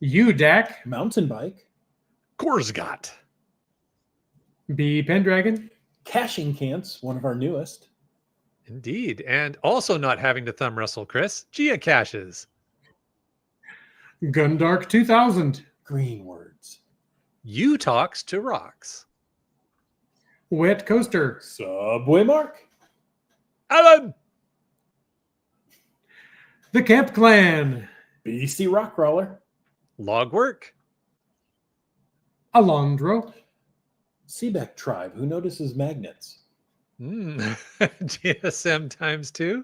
UDAC. Mountain Bike. Korsgott. B Pendragon. Caching Cants, one of our newest. Indeed. And also not having to thumb wrestle, Chris, geocaches. Gundark 2000. Green Words. You talks to rocks. Wet Coaster. Subway Mark. Alan. The Camp Clan. BC Rockcrawler. Log work. Alondro. Seebeck Tribe, who notices magnets. GSM times 2.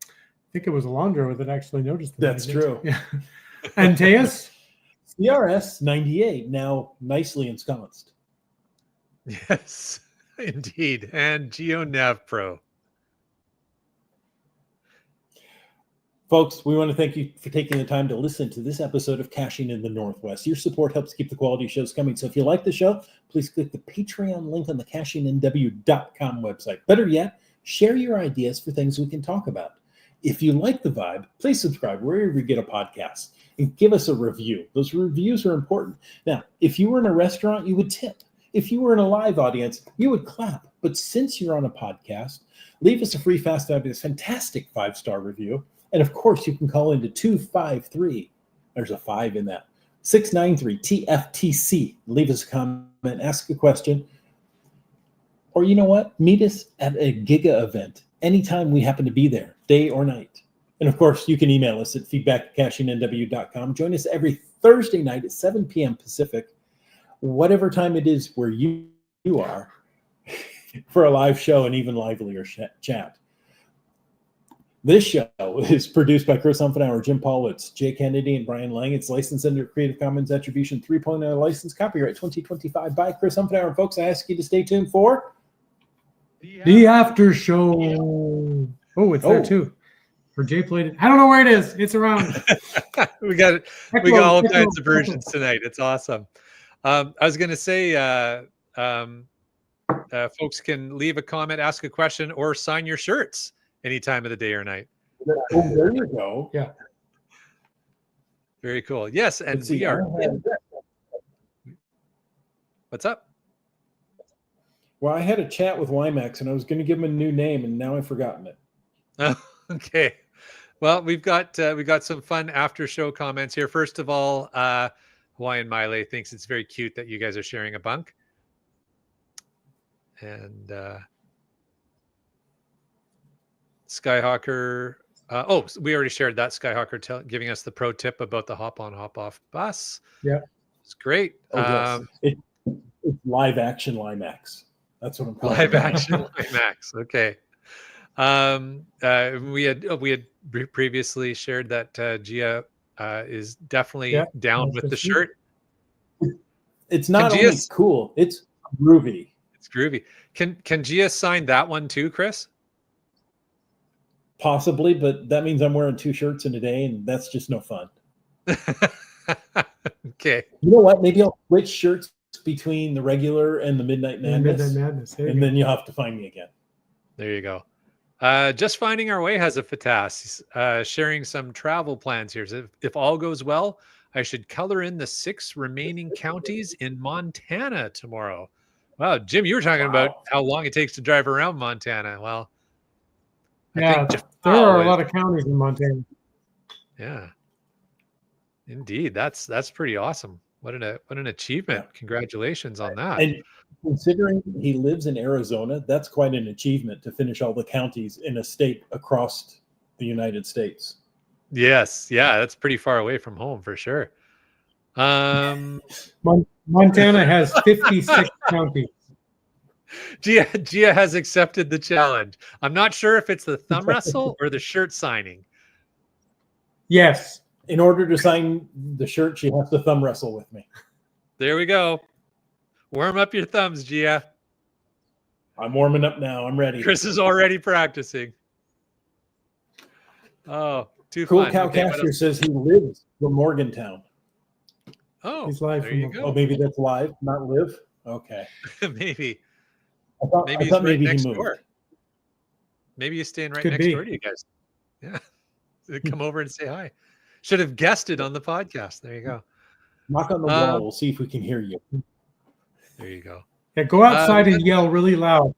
I think it was Alondro that actually noticed That's magnet. true. Yeah. Antaeus. CRS 98, now nicely ensconced. Yes, indeed. And GeoNav Pro. Folks, we want to thank you for taking the time to listen to this episode of Caching in the Northwest. Your support helps keep the quality shows coming. So if you like the show, please click the Patreon link on the CachingNW.com website. Better yet, share your ideas for things we can talk about. If you like the vibe, please subscribe wherever you get a podcast and give us a review. Those reviews are important. Now, if you were in a restaurant, you would tip. If you were in a live audience, you would clap. But since you're on a podcast, leave us a free, fast, fabulous, fantastic 5-star review. And of course, you can call into 253. There's a 5 in that. 693-TFTC. Leave us a comment, ask a question. Or you know what? Meet us at a Giga event anytime we happen to be there, day or night. And of course, you can email us at feedback@cachingnw.com. Join us every Thursday night at 7 p.m. Pacific, whatever time it is where you are, for a live show and even livelier chat. This show is produced by Chris Umfenauer, Jim Paulwitz, Jay Kennedy, and Brian Lang. It's licensed under Creative Commons Attribution 3.0 license, copyright 2025 by Chris Umfenauer. Folks, I ask you to stay tuned for The After Show. Oh, it's there too. Or Jay played it. I don't know where it is. It's around. we got all kinds of versions tonight. It's awesome. I was going to say, folks can leave a comment, ask a question, or sign your shirts any time of the day or night. Oh, there you go. Yeah. Very cool. Yes, and we are. What's up? Well, I had a chat with Wymax, and I was going to give him a new name, and now I've forgotten it. Oh, okay. Well, we got some fun after show comments here. First of all, Hawaiian Miley thinks it's very cute that you guys are sharing a bunk. And Skyhawker. We already shared that. Skyhawker giving us the pro tip about the hop on, hop off bus. Yeah. It's great. Yes. It's live action Limax. That's what I'm calling live action Limax. Okay. We had previously shared that Gia is definitely down with the shirt. It's not only cool, it's groovy. It's groovy. Can Gia sign that one too, Chris? Possibly, but that means I'm wearing 2 shirts in a day, and that's just no fun. Okay. You know what? Maybe I'll switch shirts between the regular and the Midnight Madness. And then you'll have to find me again. There you go. Just Finding Our Way has a FATAS, sharing some travel plans here. So if all goes well, I should color in the 6 remaining counties in Montana tomorrow. Wow, Jim, you were talking about how long it takes to drive around Montana. Well, there are a lot of counties in Montana. Yeah, indeed. That's pretty awesome. What an achievement. Yeah. Congratulations on that. And considering he lives in Arizona, that's quite an achievement to finish all the counties in a state across the United States. Yes. Yeah, that's pretty far away from home for sure. Montana has 56 counties. Gia has accepted the challenge. I'm not sure if it's the thumb wrestle or the shirt signing. Yes. In order to sign the shirt, she has to thumb wrestle with me. There we go. Warm up your thumbs, Gia. I'm warming up now. I'm ready. Chris is already practicing. Oh, too Cool fun. Cow Cashier says he lives from Morgantown. Oh, he's live there from you go. Oh, maybe that's live, not live. Okay. Maybe. I thought Maybe maybe next he moved. door. Maybe he's staying right Could next be. door to you guys. Yeah. Come over and say hi. Should have guessed it on the podcast. There you go. Knock on the wall. We'll see if we can hear you. There you go. Yeah, go outside and yell really loud.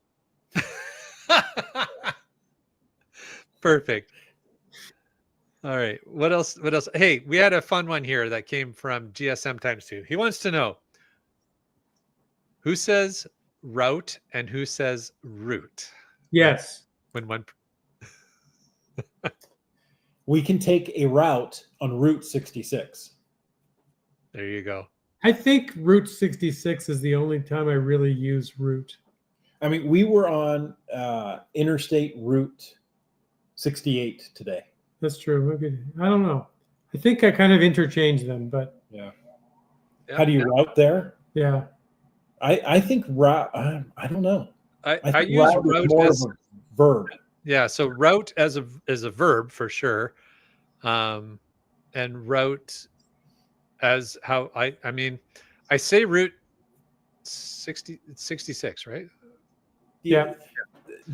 Perfect. All right. What else? Hey, we had a fun one here that came from GSM times 2. He wants to know who says route and who says route. Yes. When one We can take a route on Route 66. There you go. I think Route 66 is the only time I really use route. I mean, we were on Interstate Route 68 today. That's true. Maybe, I don't know. I think I kind of interchange them, but Yeah. How do you route there? yeah. I think route. I don't know. I use route more as of a verb. Yeah, so route as a verb for sure, and route as how I mean, I say route 66, right? Yeah,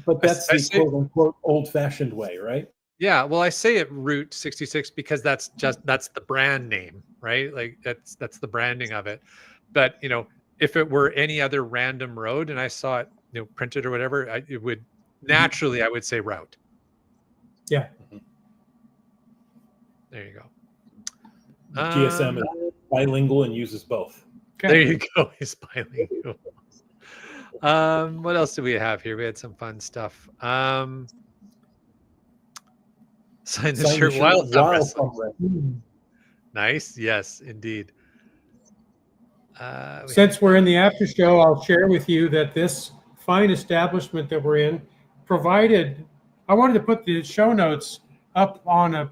but that's I the say, quote unquote old fashioned way, right? Yeah, well, I say it Route 66 because that's the brand name, right? Like that's the branding of it. But if it were any other random road and I saw it, printed or whatever, it would naturally I would say route. Yeah. There you go. GSM is bilingual and uses both. Okay. There you go. He's bilingual. What else do we have here? We had some fun stuff. Sign the shirt while thumb wrestling. Nice. Yes, indeed. Since we're in the after show, I'll share with you that this fine establishment that we're in provided, I wanted to put the show notes up on a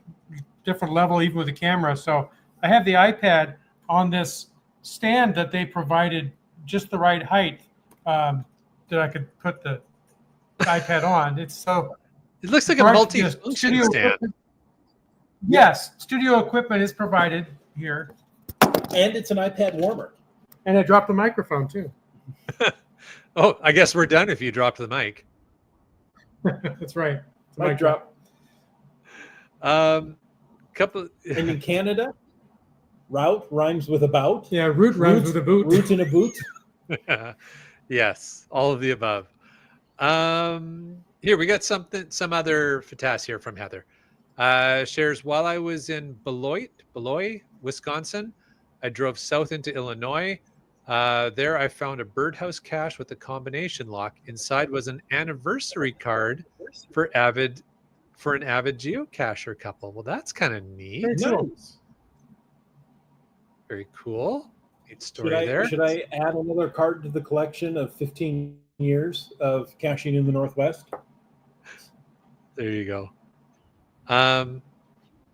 different level, even with the camera. So I have the iPad on this stand that they provided just the right height that I could put the iPad on. It looks like a multi-function stand. Yes, studio equipment is provided here. And it's an iPad warmer. And I dropped the microphone too. Oh, I guess we're done if you dropped the mic. That's right. Mic drop. And in Canada, route rhymes with about. Yeah, route rhymes with a boot. Route in a boot. Yes, all of the above. Here we got some other FTAS here from Heather. Shares, while I was in Beloit, Wisconsin, I drove south into Illinois. There I found a birdhouse cache with a combination lock. Inside was an anniversary card for an avid geocacher couple. Well, that's kind of neat. Nice. Very cool. Neat story there. Should I add another card to the collection of 15 years of caching in the Northwest? There you go.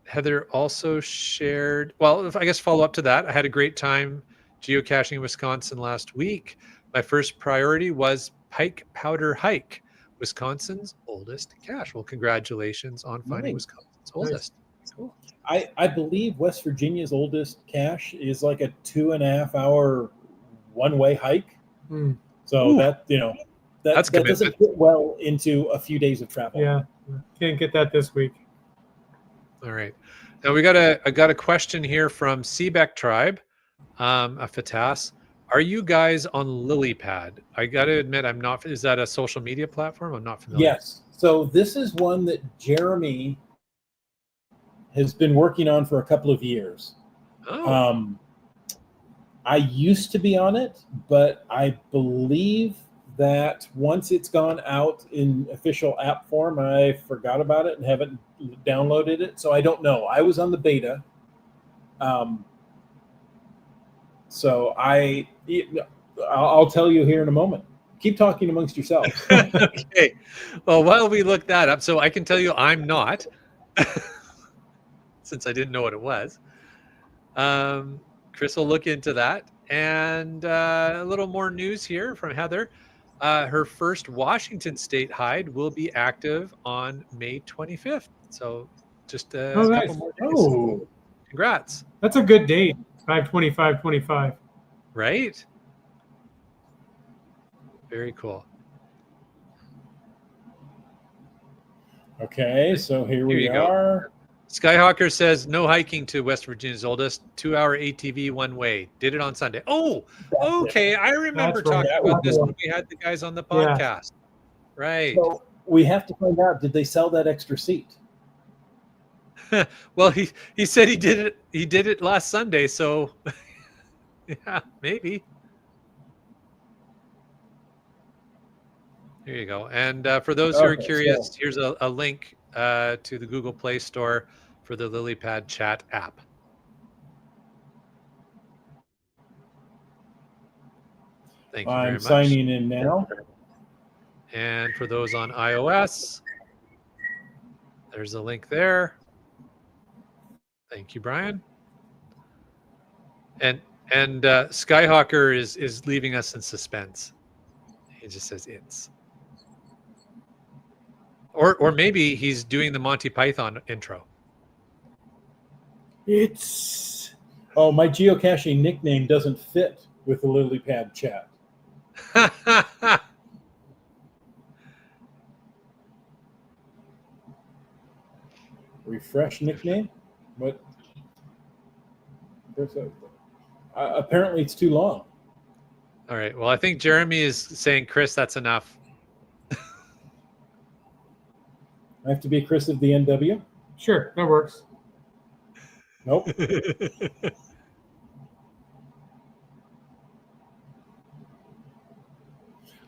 Heather also shared, well, I guess follow up to that. I had a great time geocaching in Wisconsin last week. My first priority was Pike Powder Hike, Wisconsin's oldest cache. Well, congratulations on finding Wisconsin's oldest. Cool. I believe West Virginia's oldest cache is like a 2.5 hour one-way hike. So that doesn't fit well into a few days of travel. Yeah, can't get that this week. All right. Now I got a question here from Seebeck Tribe, a FTAS. Are you guys on LilyPad? I got to admit, I'm not. Is that a social media platform? I'm not familiar. Yes. So this is one that Jeremy has been working on for a couple of years. Oh. I used to be on it, but I believe that once it's gone out in official app form, I forgot about it and haven't downloaded it. So I don't know. I was on the beta. So I'll tell you here in a moment. keep talking amongst yourselves. Okay. Well, while we look that up, so I can tell you I'm not, since I didn't know what it was. Chris will look into that. And a little more news here from Heather. Her first Washington State hide will be active on May 25th. So just a couple nice. more days. Oh, Congrats. That's a good date. 5/25/25. Right? Very cool. okay. So here we are. Skyhawker says no hiking to West Virginia's oldest, 2-hour ATV one way. Did it on Sunday. Oh, okay. I remember talking about this when we had the guys on the podcast. Yeah. Right. So we have to find out, did they sell that extra seat? Well, he said he did it. He did it last Sunday. So yeah, maybe. There you go. And for those who are curious, here's a link to the Google Play Store for the LilyPad chat app. Thank you very much. I'm signing in now. And for those on iOS, there's a link there. Thank you, Brian. And Skyhawker is leaving us in suspense. He just says it's. Or maybe he's doing the Monty Python intro. It's. Oh, my geocaching nickname doesn't fit with the LilyPad chat. Refresh nickname? What? Apparently it's too long. All right. Well, I think Jeremy is saying, Chris, that's enough. I have to be Chris of the NW? Sure, that works. Nope.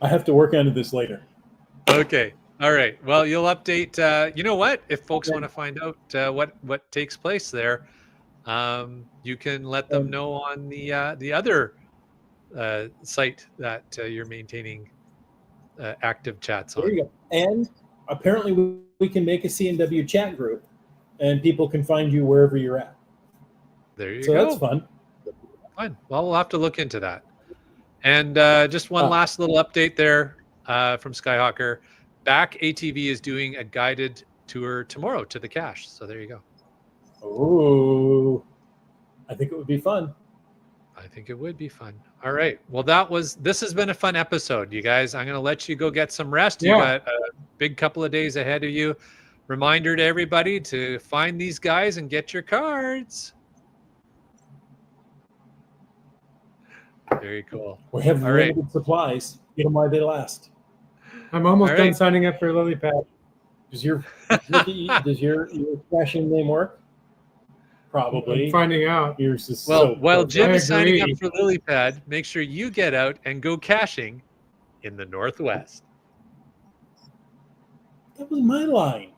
I have to work on this later. Okay. All right. Well, you'll update. You know what? If folks want to find out what takes place there, you can let them know on the other site that you're maintaining active chats on. There you go. And apparently we can make a CNW chat group, and people can find you wherever you're at. There you go. So that's fun. Fun. Well, we'll have to look into that. And just one last little update there from Skyhawker. Back ATV is doing a guided tour tomorrow to the cache. So there you go. Oh, I think it would be fun. I think it would be fun. All right. Well, this has been a fun episode, you guys. I'm going to let you go get some rest. You got a big couple of days ahead of you. Reminder to everybody to find these guys and get your cards. Very cool. We have limited supplies. Get them while they last. I'm almost done signing up for LilyPad. Does your caching name work? Probably. I'm finding out. While Jim is signing up for LilyPad, make sure you get out and go caching in the Northwest. That was my line.